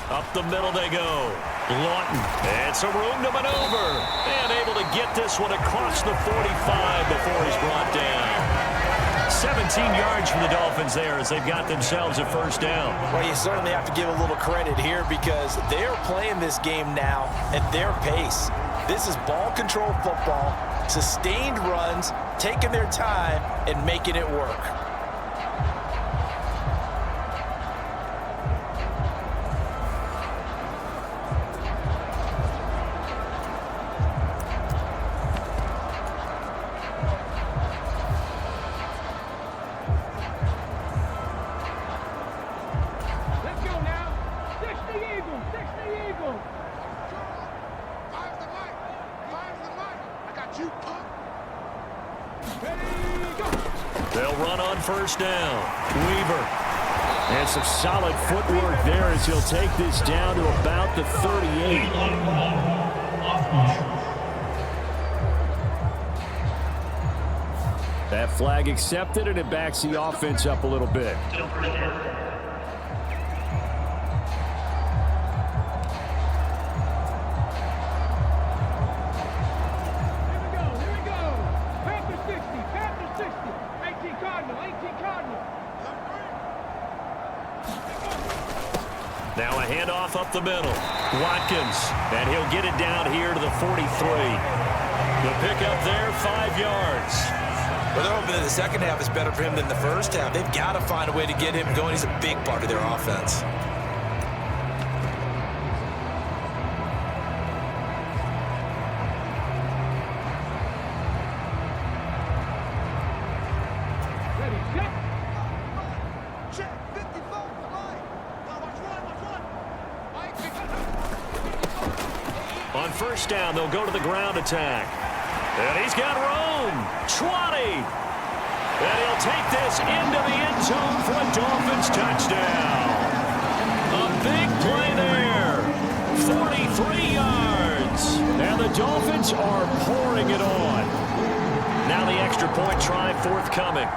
Up the middle they go. Lawton. And some room to maneuver. And able to get this one across the 45 before he's brought down. 17 yards for the Dolphins there as they've got themselves a first down. Well, you certainly have to give a little credit here because they're playing this game now at their pace. This is ball control football, sustained runs, taking their time, and making it work. They'll run on first down. Weaver. And some solid footwork there as he'll take this down to about the 38. That flag accepted, and it backs the offense up a little bit. Now a handoff up the middle. Watkins, and he'll get it down here to the 43. The pickup there, 5 yards. Well, they're hoping that the second half is better for him than the first half. They've got to find a way to get him going. He's a big part of their offense. On first down, they'll go to the ground attack. And he's got room. 20. And he'll take this into the end zone for a Dolphins touchdown. A big play there. 43 yards. And the Dolphins are pouring it on. Now the extra point try forthcoming.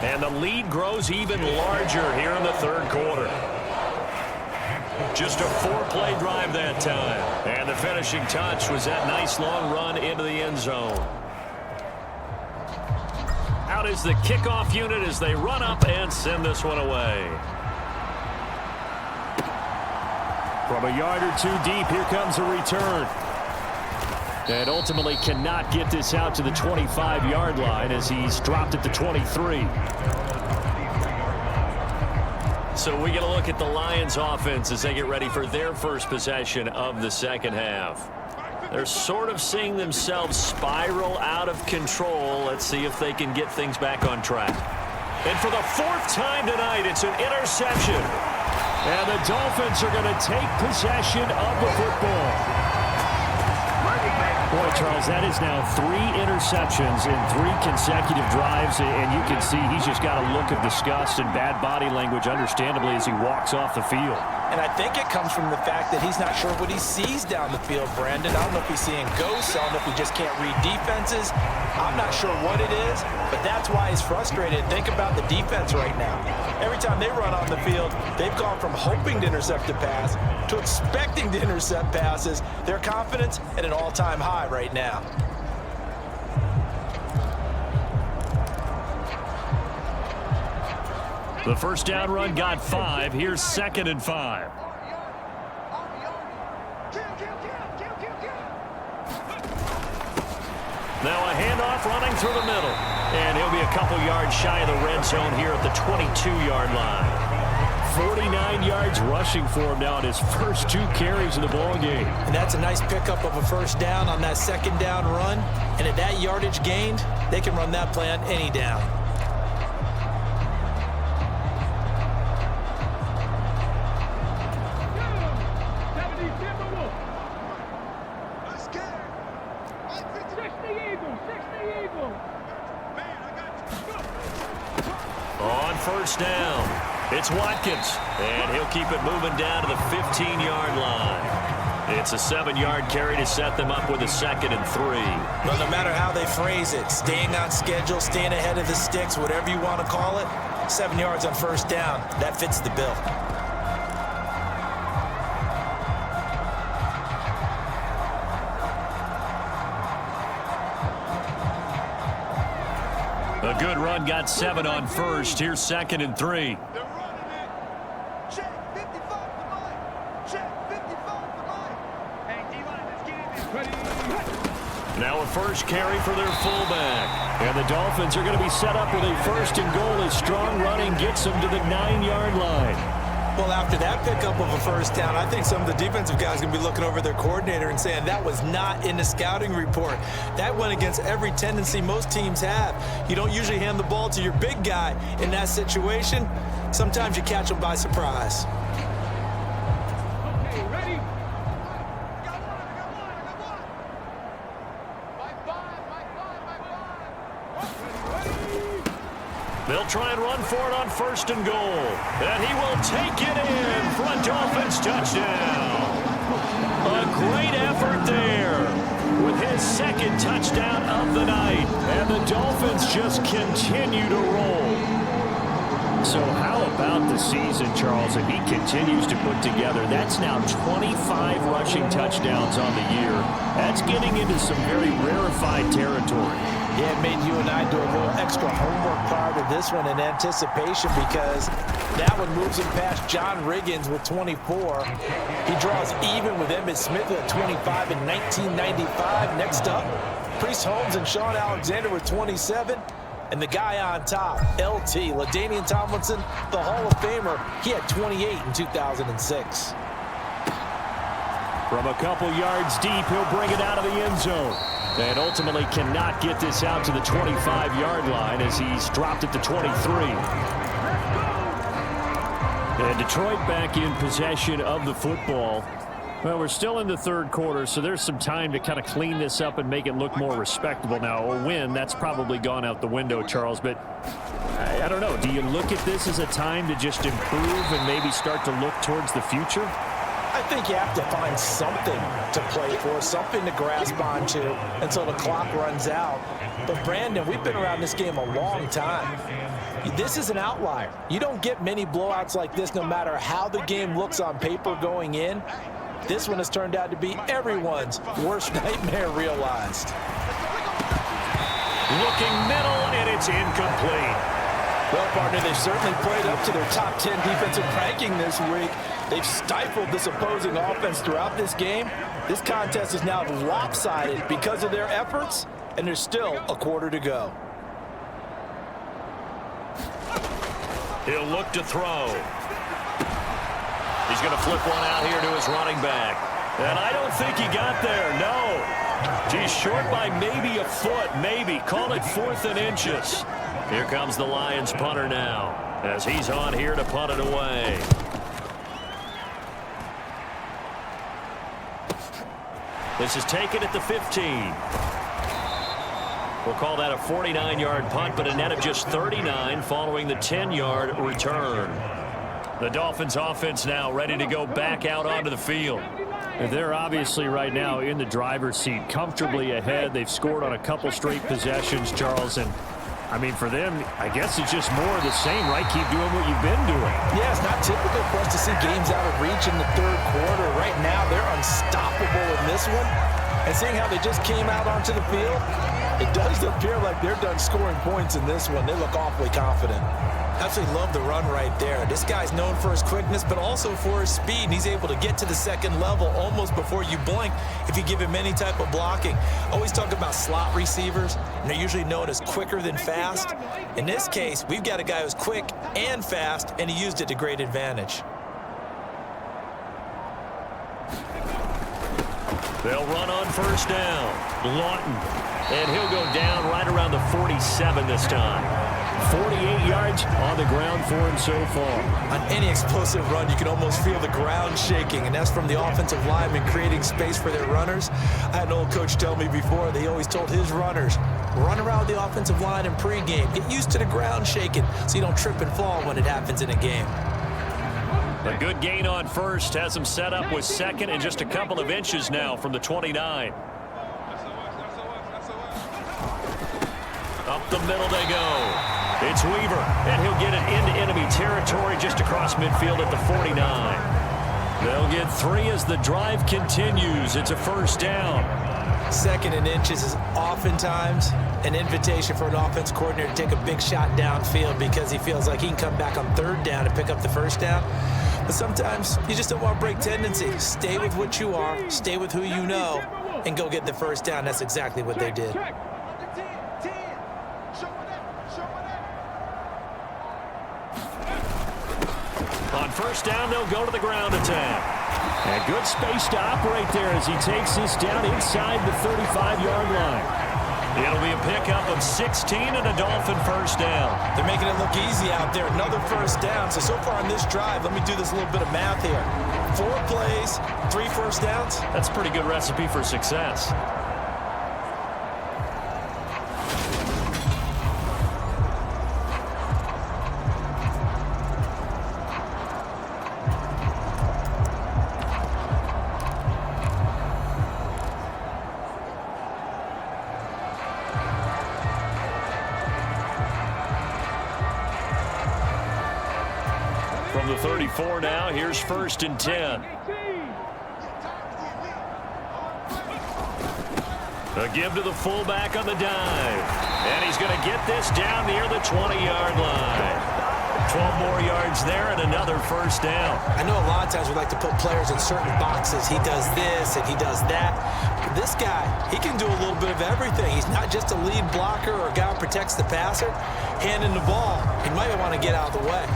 And the lead grows even larger here in the third quarter. Just a 4-play drive that time. And the finishing touch was that nice long run into the end zone. Out is the kickoff unit as they run up and send this one away. From a yard or 2 deep, here comes a return. And ultimately cannot get this out to the 25-yard line as he's dropped at the 23. So we get a look at the Lions offense as they get ready for their first possession of the second half. They're sort of seeing themselves spiral out of control. Let's see if they can get things back on track. And for the 4th time tonight, it's an interception. And the Dolphins are going to take possession of the football. Boy, Charles, that is now 3 interceptions in 3 consecutive drives, and you can see he's just got a look of disgust and bad body language, understandably, as he walks off the field. And I think it comes from the fact that he's not sure what he sees down the field, Brandon. I don't know if he's seeing ghosts. I don't know if he just can't read defenses. I'm not sure what it is, but that's why he's frustrated. Think about the defense right now. Every time they run on the field, they've gone from hoping to intercept a pass to expecting to intercept passes. Their confidence at an all-time high right now. The first down run got 5. Here's 2nd and 5. Now a handoff running through the middle. And he'll be a couple yards shy of the red zone here at the 22-yard line. 49 yards rushing for him now in his first 2 carries of the ball game. And that's a nice pickup of a first down on that 2nd down run. And at that yardage gained, they can run that play on any down. On first down, it's Watkins, and he'll keep it moving down to the 15-yard line. It's a 7-yard carry to set them up with a 2nd and 3. Well, no matter how they phrase it, staying on schedule, staying ahead of the sticks, whatever you want to call it, 7 yards on first down, that fits the bill. A good run, got 7 on first. Here's 2nd and 3. They're running it. Check 55 to Mike. Check 55 to Mike. Hey, D-line, let's get in there. Now a first carry for their fullback. And the Dolphins are going to be set up with a 1st and goal as strong running gets them to the 9-yard line. Well, after that pickup of a first down, I think some of the defensive guys are going to be looking over their coordinator and saying that was not in the scouting report. That went against every tendency most teams have. You don't usually hand the ball to your big guy in that situation. Sometimes you catch them by surprise. Okay, ready? I got one. By 5. Ready? They'll try and run for it on 1st and goal. And he will take it in for a Dolphins touchdown. A great effort there with his 2nd touchdown of the night. And the Dolphins just continue to roll. So how about the season, Charles, if he continues to put together? That's now 25 rushing touchdowns on the year. That's getting into some very rarefied territory. Yeah, it made you and I do a little extra homework prior to this one in anticipation because that one moves him past John Riggins with 24. He draws even with Emmitt Smith at 25 in 1995. Next up, Priest Holmes and Sean Alexander with 27. And the guy on top, LT, LaDainian Tomlinson, the Hall of Famer, he had 28 in 2006. From a couple yards deep, he'll bring it out of the end zone. And ultimately cannot get this out to the 25-yard line as he's dropped it to 23. And Detroit back in possession of the football. Well, we're still in the 3rd quarter, so there's some time to kind of clean this up and make it look more respectable now. A win, that's probably gone out the window, Charles, but I don't know. Do you look at this as a time to just improve and maybe start to look towards the future? I think you have to find something to play for, something to grasp onto until the clock runs out. But, Brandon, we've been around this game a long time. This is an outlier. You don't get many blowouts like this no matter how the game looks on paper going in. This one has turned out to be everyone's worst nightmare realized. Looking middle, and it's incomplete. Well, partner, they've certainly played up to their top 10 defensive ranking this week. They've stifled this opposing offense throughout this game. This contest is now lopsided because of their efforts, and there's still a quarter to go. He'll look to throw. He's going to flip one out here to his running back. And I don't think he got there, no. He's short by maybe a foot, maybe. Call it 4th and inches. Here comes the Lions punter now as he's on here to punt it away. This is taken at the 15. We'll call that a 49-yard punt, but a net of just 39 following the 10-yard return. The Dolphins offense now ready to go back out onto the field. They're obviously right now in the driver's seat, comfortably ahead. They've scored on a couple straight possessions, Charles. And, I mean, for them, I guess it's just more of the same, right? Keep doing what you've been doing. Yeah, it's not typical for us to see games out of reach in the third quarter. Right now, they're unstoppable in this one. And seeing how they just came out onto the field, it does appear like they're done scoring points in this one. They look awfully confident. Absolutely love the run right there. This guy's known for his quickness, but also for his speed. And he's able to get to the second level almost before you blink if you give him any type of blocking. Always talk about slot receivers, and they're usually known as quicker than fast. In this case, we've got a guy who's quick and fast, and he used it to great advantage. They'll run on first down. Lawton. And he'll go down right around the 47 this time. 48 yards on the ground for him so far. On any explosive run, you can almost feel the ground shaking, and that's from the offensive linemen creating space for their runners. I had an old coach tell me before, they always told his runners, run around the offensive line in pregame. Get used to the ground shaking so you don't trip and fall when it happens in a game. A good gain on first has him set up with second and just a couple of inches now from the 29. Up the middle they go. It's Weaver, and he'll get it into enemy territory just across midfield at the 49. They'll get 3 as the drive continues. It's a first down. Second and inches is oftentimes an invitation for an offense coordinator to take a big shot downfield because he feels like he can come back on third down and pick up the first down. But sometimes you just don't want to break tendency. Stay with what you are, stay with who you know, and go get the first down. That's exactly what they did. On first down, they'll go to the ground attack. And good space to operate there as he takes this down inside the 35-yard line. It'll be a pickup of 16 and a Dolphin first down. They're making it look easy out there. Another first down. So far on this drive, let me do this little bit of math here. 4 plays, 3 first downs. That's a pretty good recipe for success. From the 34 now, here's first and 10. A give to the fullback on the dive. And he's going to get this down near the 20-yard line. 12 more yards there and another first down. I know a lot of times we like to put players in certain boxes. He does this and he does that. But this guy, he can do a little bit of everything. He's not just a lead blocker or a guy who protects the passer. Handing the ball, he might want to get out of the way.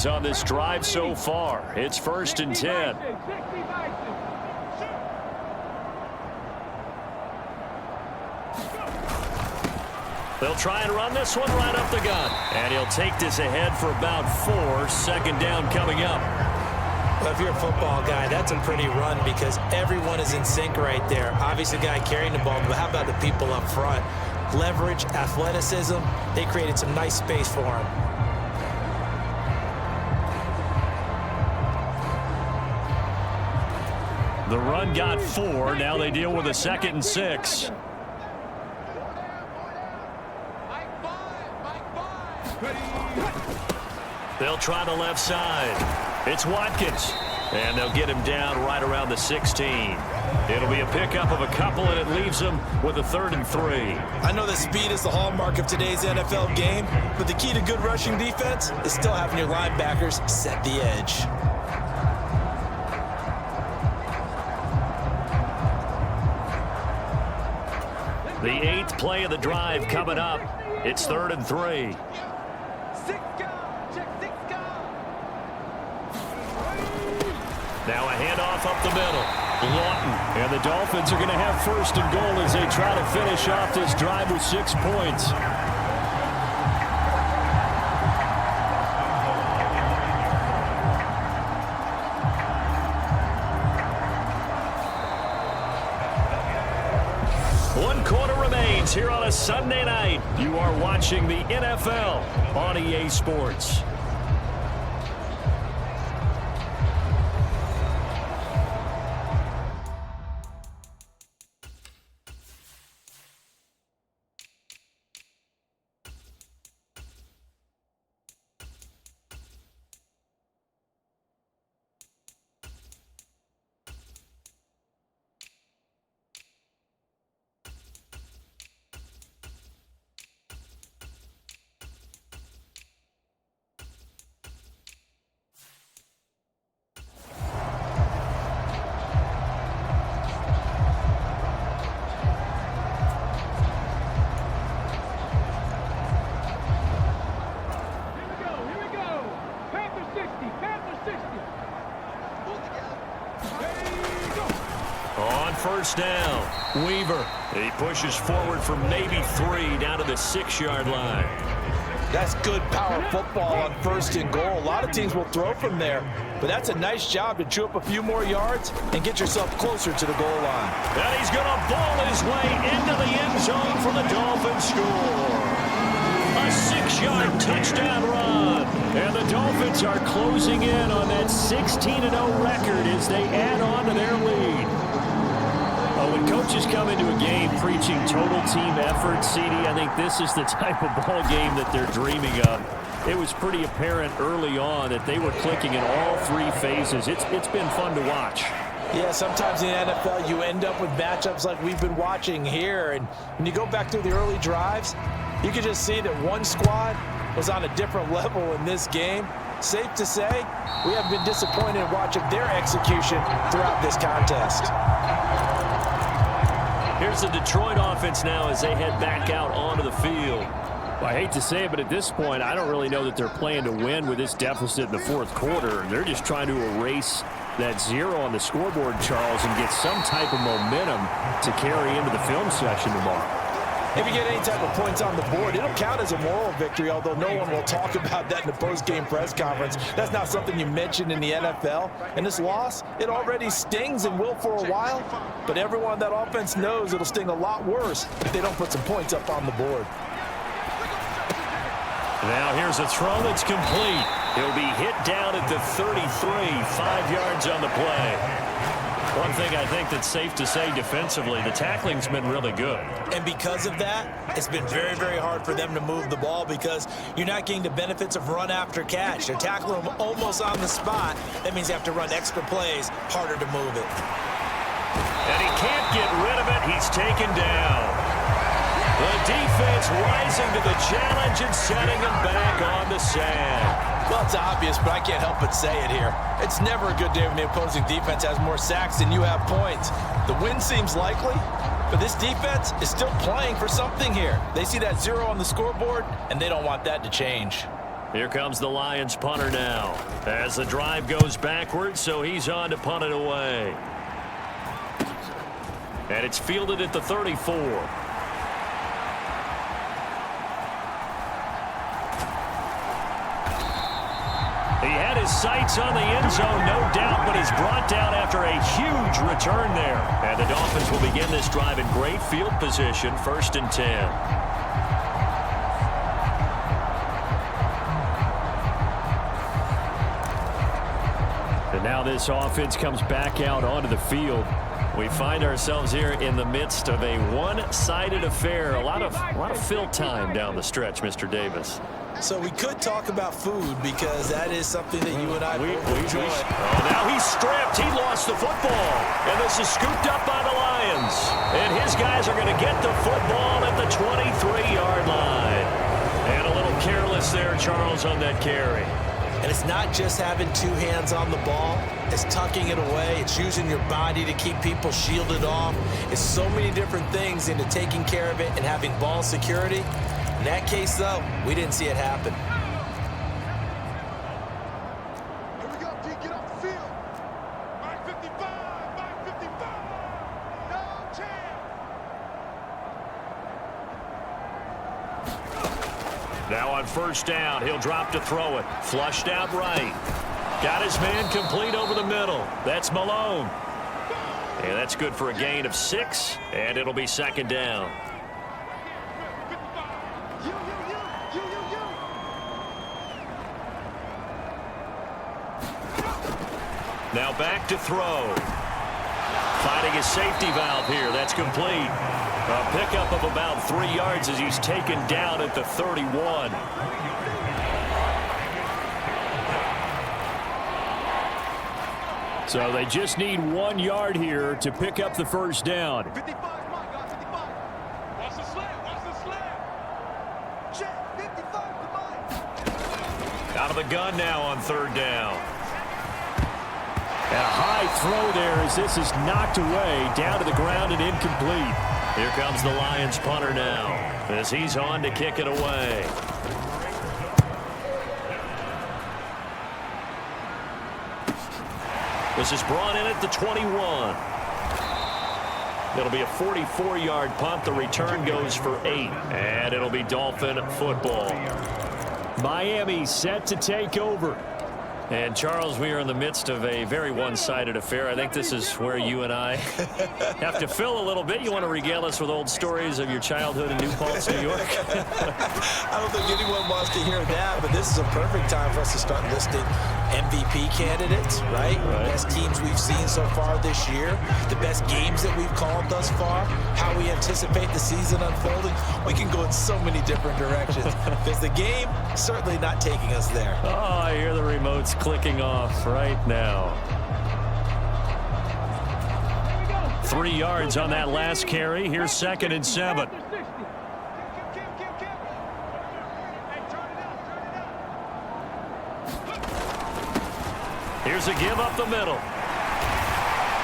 On this drive so far. It's first and 10. They'll try and run this one right up the gut. And he'll take this ahead for about 4. Second down coming up. Well, if you're a football guy, that's a pretty run because everyone is in sync right there. Obviously, the guy carrying the ball, but how about the people up front? Leverage, athleticism, they created some nice space for him. The run got 4. Now they deal with a 2nd and 6. They'll try the left side. It's Watkins. And they'll get him down right around the 16. It'll be a pickup of a couple, and it leaves them with a 3rd and 3. I know that speed is the hallmark of today's NFL game, but the key to good rushing defense is still having your linebackers set the edge. The 8th play of the drive coming up. It's 3rd and 3. Now a handoff up the middle. Lawton. And the Dolphins are going to have 1st and goal as they try to finish off this drive with 6 points. One quarter remains here on a Sunday night. You are watching the NFL on EA Sports. On 1st down, Weaver. He pushes forward for maybe 3 down to the 6-yard line. That's good power football on 1st and goal. A lot of teams will throw from there, but that's a nice job to chew up a few more yards and get yourself closer to the goal line. And he's going to ball his way into the end zone for the Dolphins score. A 6-yard touchdown run. And the Dolphins are closing in on that 16-0 record as they add on to their lead. When coaches come into a game preaching total team effort, CD, I think this is the type of ball game that they're dreaming of. It was pretty apparent early on that they were clicking in all 3 phases. It's been fun to watch. Yeah, sometimes in the NFL you end up with matchups like we've been watching here. And when you go back through the early drives, you can just see that one squad was on a different level in this game. Safe to say, we have been disappointed in watching their execution throughout this contest. Here's the Detroit offense now as they head back out onto the field. Well, I hate to say it, but at this point, I don't really know that they're playing to win with this deficit in the 4th quarter. They're just trying to erase that 0 on the scoreboard, Charles, and get some type of momentum to carry into the film session tomorrow. If you get any type of points on the board, it'll count as a moral victory, although no one will talk about that in the post-game press conference. That's not something you mention in the NFL. And this loss, it already stings and will for a while, but everyone on that offense knows it'll sting a lot worse if they don't put some points up on the board. Now here's a throw that's complete. He'll be hit down at the 33, 5 yards on the play. One thing I think that's safe to say defensively, the tackling's been really good. And because of that, it's been very, very hard for them to move the ball because you're not getting the benefits of run after catch. They're tackling them almost on the spot. That means you have to run extra plays, harder to move it. And he can't get rid of it. He's taken down. The defense rising to the challenge and setting him back on the sand. Well, it's obvious, but I can't help but say it here. It's never a good day when the opposing defense has more sacks than you have points. The win seems likely, but this defense is still playing for something here. They see that 0 on the scoreboard, and they don't want that to change. Here comes the Lions punter now as the drive goes backwards, so he's on to punt it away. And it's fielded at the 34. He had his sights on the end zone, no doubt, but he's brought down after a huge return there. And the Dolphins will begin this drive in great field position, 1st and 10. And now this offense comes back out onto the field. We find ourselves here in the midst of a one-sided affair. A lot of fill time down the stretch, Mr. Davis. So we could talk about food because that is something that you and I enjoy. Now he's stripped. He lost the football. And this is scooped up by the Lions. And his guys are going to get the football at the 23-yard line. And a little careless there, Charles, on that carry. And it's not just having 2 hands on the ball. It's tucking it away. It's using your body to keep people shielded off. It's so many different things into taking care of it and having ball security. In that case, though, we didn't see it happen. Here we go, D. Get off the field. Mike 55. Mike 55. No chance. Now on first down, he'll drop to throw it. Flushed out right. Got his man complete over the middle. That's Malone. And that's good for a gain of 6, and it'll be second down. Now back to throw. Finding his safety valve here. That's complete. A pickup of about 3 yards as he's taken down at the 31. So they just need 1 yard here to pick up the first down. 55, Mike, got 55. Watch the slant, watch the slant. Check, 55 to Mike. Out of the gun now on third down. And a high throw there as this is knocked away, down to the ground and incomplete. Here comes the Lions punter now as he's on to kick it away. This is brought in at the 21. It'll be a 44-yard punt. The return goes for 8. And it'll be Dolphin football. Miami set to take over. And, Charles, we are in the midst of a very one-sided affair. I think this is where you and I have to fill a little bit. You want to regale us with old stories of your childhood in New Paltz, New York? I don't think anyone wants to hear that, but this is a perfect time for us to start listing MVP candidates, right? Best teams we've seen so far this year, the best games that we've called thus far, how we anticipate the season unfolding. We can go in so many different directions because the game certainly not taking us there. Oh, I hear the remotes clicking off right now. 3 yards on that last carry. Here's 2nd and 7. Here's a give up the middle.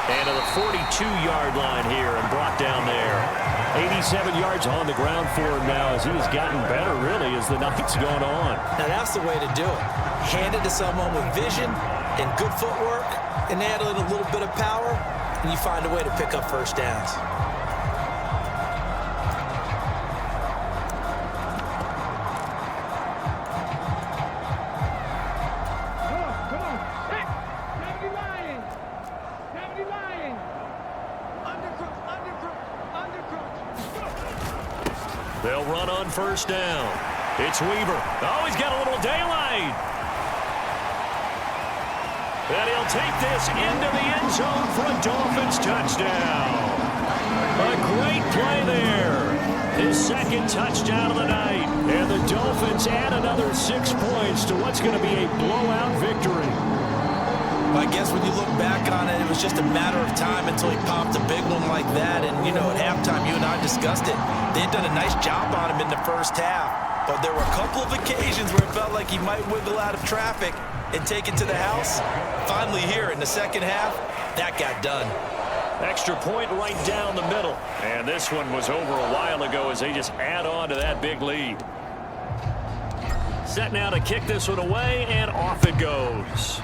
And to the 42-yard line here and brought down there. 87 yards on the ground for him now as he has gotten better, really, as the night's going on. Now, that's the way to do it. Hand it to someone with vision and good footwork and add in a little bit of power, and you find a way to pick up first downs. They'll run on first down. It's Weaver. Oh, he's got a little daylight. And he'll take this into the end zone for a Dolphins touchdown. A great play there. His 2nd touchdown of the night. And the Dolphins add another 6 points to what's going to be a blowout victory. I guess when you look back on it, it was just a matter of time until he popped a big one like that. And, you know, at halftime, you and I discussed it. They'd done a nice job on him in the first half. But there were a couple of occasions where it felt like he might wiggle out of traffic and take it to the house. Finally here in the second half, that got done. Extra point right down the middle. And this one was over a while ago as they just add on to that big lead. Set now to kick this one away, and off it goes.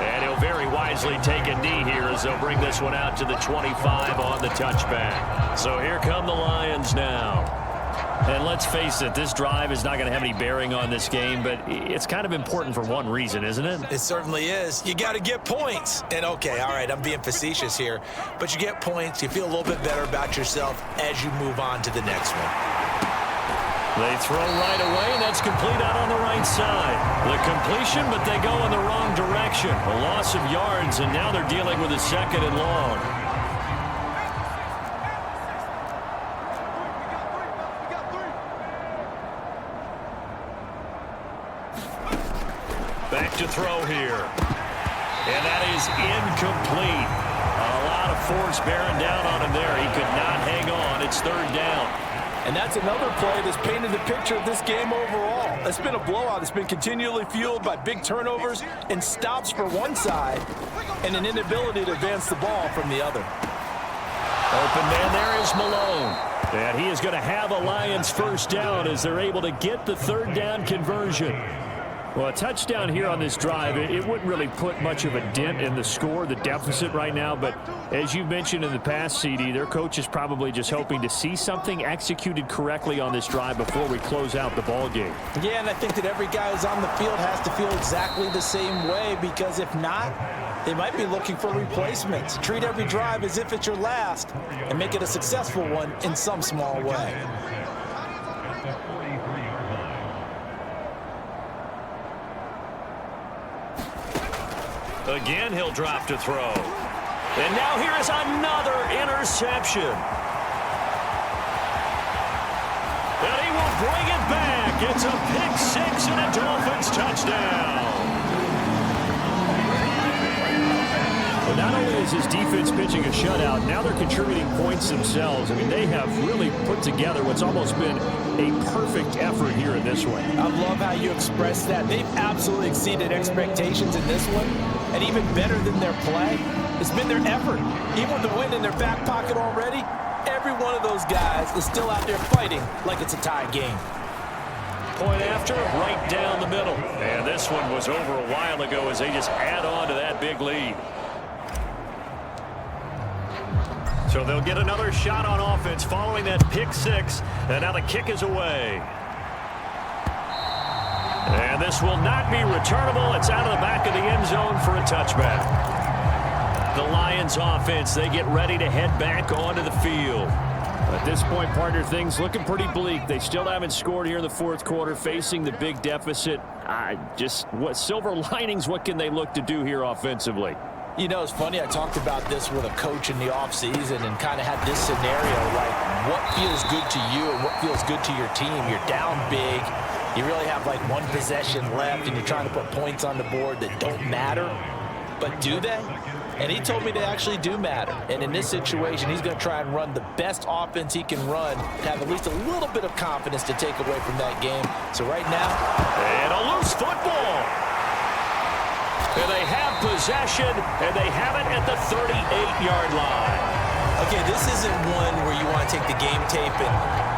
And he'll very wisely take a knee here as they'll bring this one out to the 25 on the touchback. So here come the Lions now. And let's face it, this drive is not going to have any bearing on this game, but it's kind of important for one reason, isn't it? It certainly is. You got to get points. And, okay, all right, I'm being facetious here. But you get points, you feel a little bit better about yourself as you move on to the next one. They throw right away, and that's complete out on the right side. The completion, but they go in the wrong direction. A loss of yards, and now they're dealing with a 2nd and long. Back to throw here. And that is incomplete. A lot of force bearing down on him there. He could not hang on. It's 3rd down. And that's another play that's painted the picture of this game overall. It's been a blowout. It's been continually fueled by big turnovers and stops for one side and an inability to advance the ball from the other. Open man there is Malone. And he is going to have a Lions first down as they're able to get the third down conversion. Well, a touchdown here on this drive, it wouldn't really put much of a dent in the score, the deficit right now. But as you mentioned in the past, CD, their coach is probably just hoping to see something executed correctly on this drive before we close out the ball game. Yeah, and I think that every guy who's on the field has to feel exactly the same way, because if not, they might be looking for replacements. Treat every drive as if it's your last and make it a successful one in some small way. Again, he'll drop to throw. And now here is another interception. And he will bring it back. It's a pick six and a Dolphins touchdown. Well, not only is his defense pitching a shutout, now they're contributing points themselves. I mean, they have really put together what's almost been a perfect effort here in this one. I love how you express that. They've absolutely exceeded expectations in this one. And even better than their play, it's been their effort. Even with the win in their back pocket already, every one of those guys is still out there fighting like it's a tie game. Point after, right down the middle. And this one was over a while ago as they just add on to that big lead. So they'll get another shot on offense following that pick six. And now the kick is away. And this will not be returnable. It's out of the back of the end zone for a touchback. The Lions offense, they get ready to head back onto the field. At this point, partner, things looking pretty bleak. They still haven't scored here in the fourth quarter, facing the big deficit. What silver linings, what can they look to do here offensively? You know, it's funny, I talked about this with a coach in the offseason and kind of had this scenario, like what feels good to you and what feels good to your team. You're down big. You really have like one possession left and you're trying to put points on the board that don't matter. But do they? And he told me they actually do matter. And in this situation, he's going to try and run the best offense he can run to have at least a little bit of confidence to take away from that game. So right now, and a loose football. And they have possession, and they have it at the 38-yard line. Okay, this isn't one where you want to take the game tape and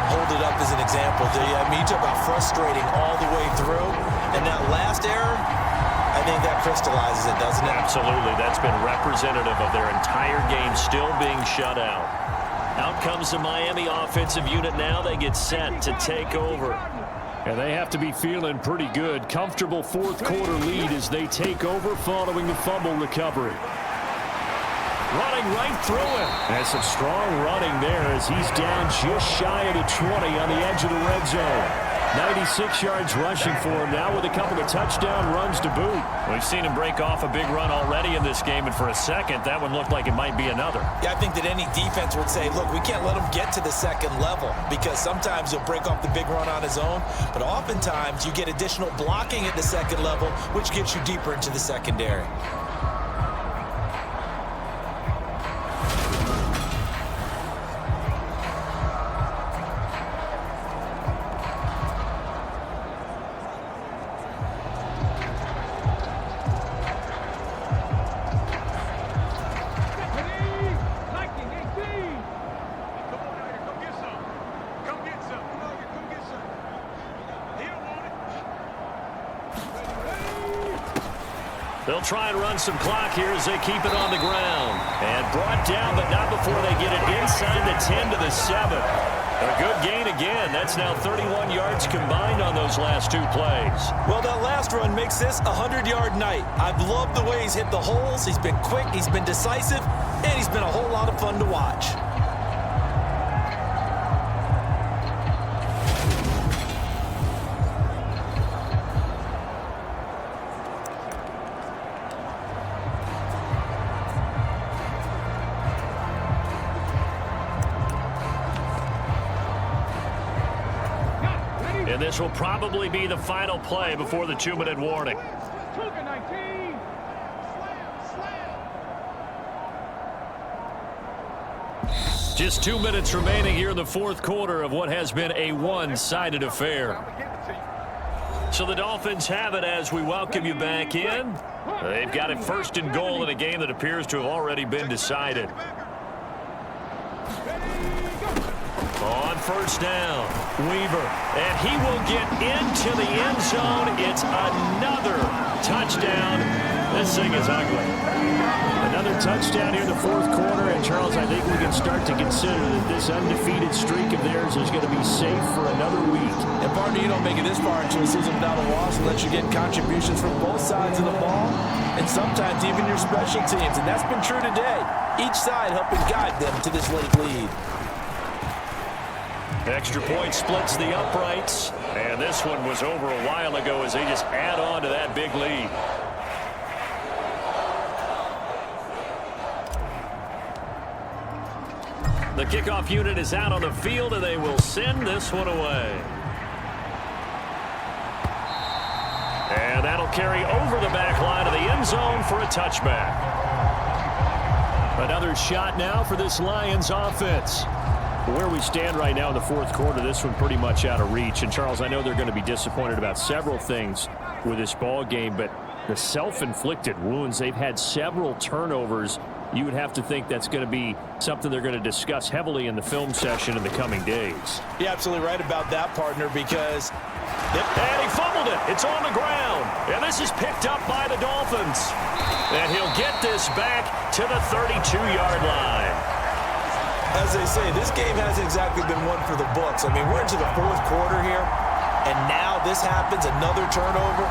hold it up as an example, do you? I mean, you talk about frustrating all the way through. And that last error, I think that crystallizes it, doesn't it? Absolutely. That's been representative of their entire game still being shut out. Out comes the Miami offensive unit now. They get set to take over. And they have to be feeling pretty good. Comfortable fourth quarter lead as they take over following the fumble recovery. Running right through him. And some strong running there as he's down just shy of the 20 on the edge of the red zone. 96 yards rushing for him now with a couple of touchdown runs to boot. We've seen him break off a big run already in this game, and for a second, that one looked like it might be another. Yeah, I think that any defense would say, look, we can't let him get to the second level because sometimes he'll break off the big run on his own, but oftentimes you get additional blocking at the second level, which gets you deeper into the secondary. They'll try and run some clock here as they keep it on the ground. And brought down, but not before they get it inside the 10 to the 7. A good gain again. That's now 31 yards combined on those last two plays. Well, that last run makes this a 100-yard night. I've loved the way he's hit the holes. He's been quick, he's been decisive, and he's been a whole lot of fun to watch. And this will probably be the final play before the 2-minute warning. Just 2 minutes remaining here in the fourth quarter of what has been a one-sided affair. So the Dolphins have it as we welcome you back in. They've got it first and goal in a game that appears to have already been decided. first down. Weaver, and he will get into the end zone. It's another touchdown. This thing is ugly. Another touchdown here in the fourth quarter. And, Charles, I think we can start to consider that this undefeated streak of theirs is going to be safe for another week. And, partner, you don't make it this far into a season without a loss unless you're getting contributions from both sides of the ball and sometimes even your special teams. And that's been true today. Each side helping guide them to this late lead. Extra point splits the uprights. And this one was over a while ago as they just add on to that big lead. The kickoff unit is out on the field, and they will send this one away. And that'll carry over the back line of the end zone for a touchback. Another shot now for this Lions offense. Where we stand right now in the fourth quarter, this one pretty much out of reach. And, Charles, I know they're going to be disappointed about several things with this ball game, but the self-inflicted wounds, they've had several turnovers. You would have to think that's going to be something they're going to discuss heavily in the film session in the coming days. You're absolutely right about that, partner, because... And he fumbled it. It's on the ground. And this is picked up by the Dolphins. And he'll get this back to the 32-yard line. As they say, this game hasn't exactly been one for the books. I mean, we're into the fourth quarter here, and now this happens, another turnover.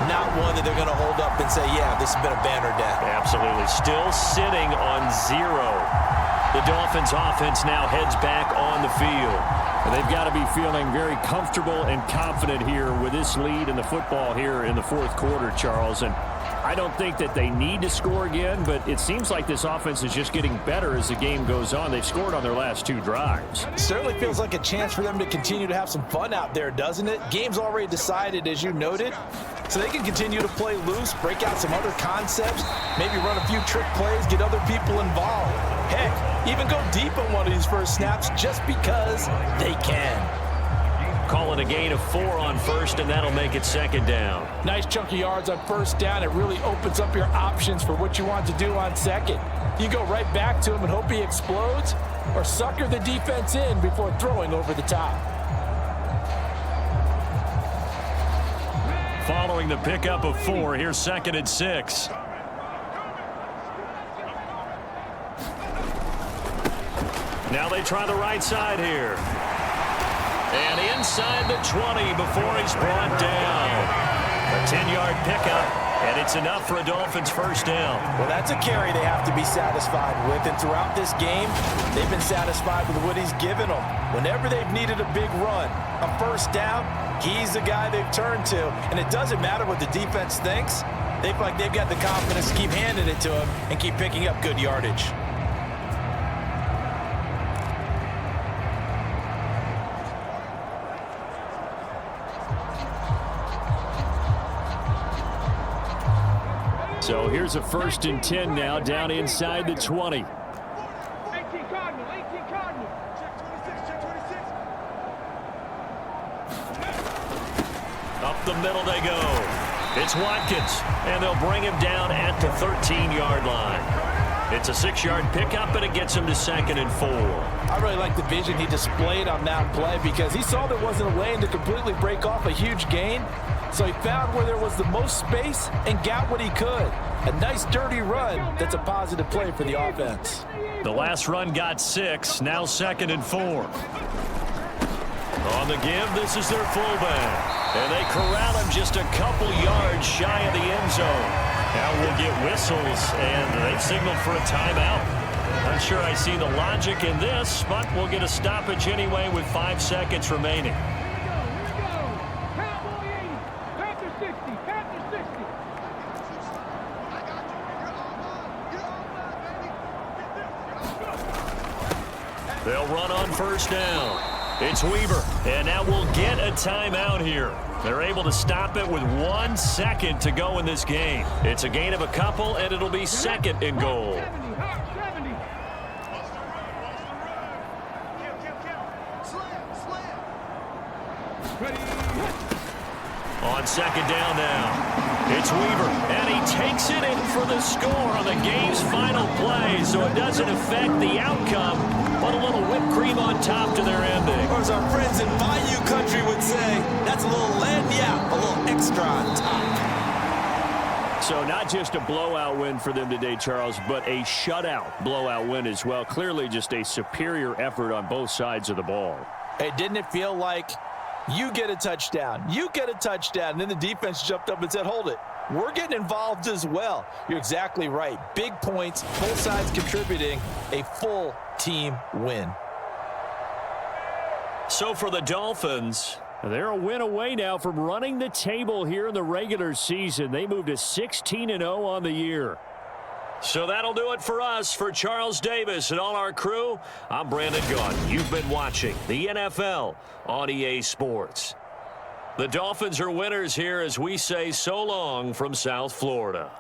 Not one that they're going to hold up and say, yeah, this has been a banner day. Absolutely. Still sitting on 0. The Dolphins offense now heads back on the field. And they've got to be feeling very comfortable and confident here with this lead in the football here in the fourth quarter, Charles. And I don't think that they need to score again, but it seems like this offense is just getting better as the game goes on. They've scored on their last 2 drives. Certainly feels like a chance for them to continue to have some fun out there, doesn't it? Game's already decided, as you noted, so they can continue to play loose, break out some other concepts, maybe run a few trick plays, get other people involved. Heck, even go deep on one of these first snaps just because they can. Calling a gain of 4 on first, and that'll make it second down. Nice chunky yards on first down. It really opens up your options for what you want to do on second. You go right back to him and hope he explodes, or sucker the defense in before throwing over the top. Following the pickup of 4, here's 2nd and 6. Now they try the right side here. And inside the 20 before he's brought down. A 10-yard pickup, and it's enough for a Dolphins first down. Well, that's a carry they have to be satisfied with, and throughout this game, they've been satisfied with what he's given them. Whenever they've needed a big run, a first down, he's the guy they've turned to. And it doesn't matter what the defense thinks. They feel like they've got the confidence to keep handing it to him and keep picking up good yardage. So here's a 1st and 10 now down inside the 20. 18 Cardinal, 18 Cardinal. Check 26, check 26. Up the middle they go. It's Watkins, and they'll bring him down at the 13-yard line. It's a 6-yard pickup, and it gets him to 2nd and 4. I really like the vision he displayed on that play because he saw there wasn't a lane to completely break off a huge gain. So he found where there was the most space and got what he could. A nice dirty run that's a positive play for the offense. The last run got 6, now 2nd and 4. On the give, this is their fullback. And they corral him just a couple yards shy of the end zone. Now we'll get whistles, and they've signaled for a timeout. Not sure I see the logic in this, but we'll get a stoppage anyway with 5 seconds remaining. They'll run on first down. It's Weaver, and now we'll get a timeout here. They're able to stop it with 1 second to go in this game. It's a gain of a couple, and it'll be 2nd and goal. On 2nd down now, it's Weaver, and he takes it in for the score on the game's final play, so it doesn't affect the outcome, Put a little whipped cream on top to their ending. Or as our friends in Bayou Country would say, that's a little lagniappe, a little extra on top. So not just a blowout win for them today, Charles, but a shutout blowout win as well. Clearly just a superior effort on both sides of the ball. Hey, didn't it feel like you get a touchdown, you get a touchdown, and then the defense jumped up and said, hold it. We're getting involved as well. You're exactly right. Big points, both sides contributing, a full team win. So for the Dolphins, they're a win away now from running the table here in the regular season. They moved to 16-0 on the year. so that'll do it for us. For Charles Davis and all our crew, I'm Brandon Gaudin. You've been watching the NFL on EA Sports. The Dolphins are winners here as we say so long from South Florida.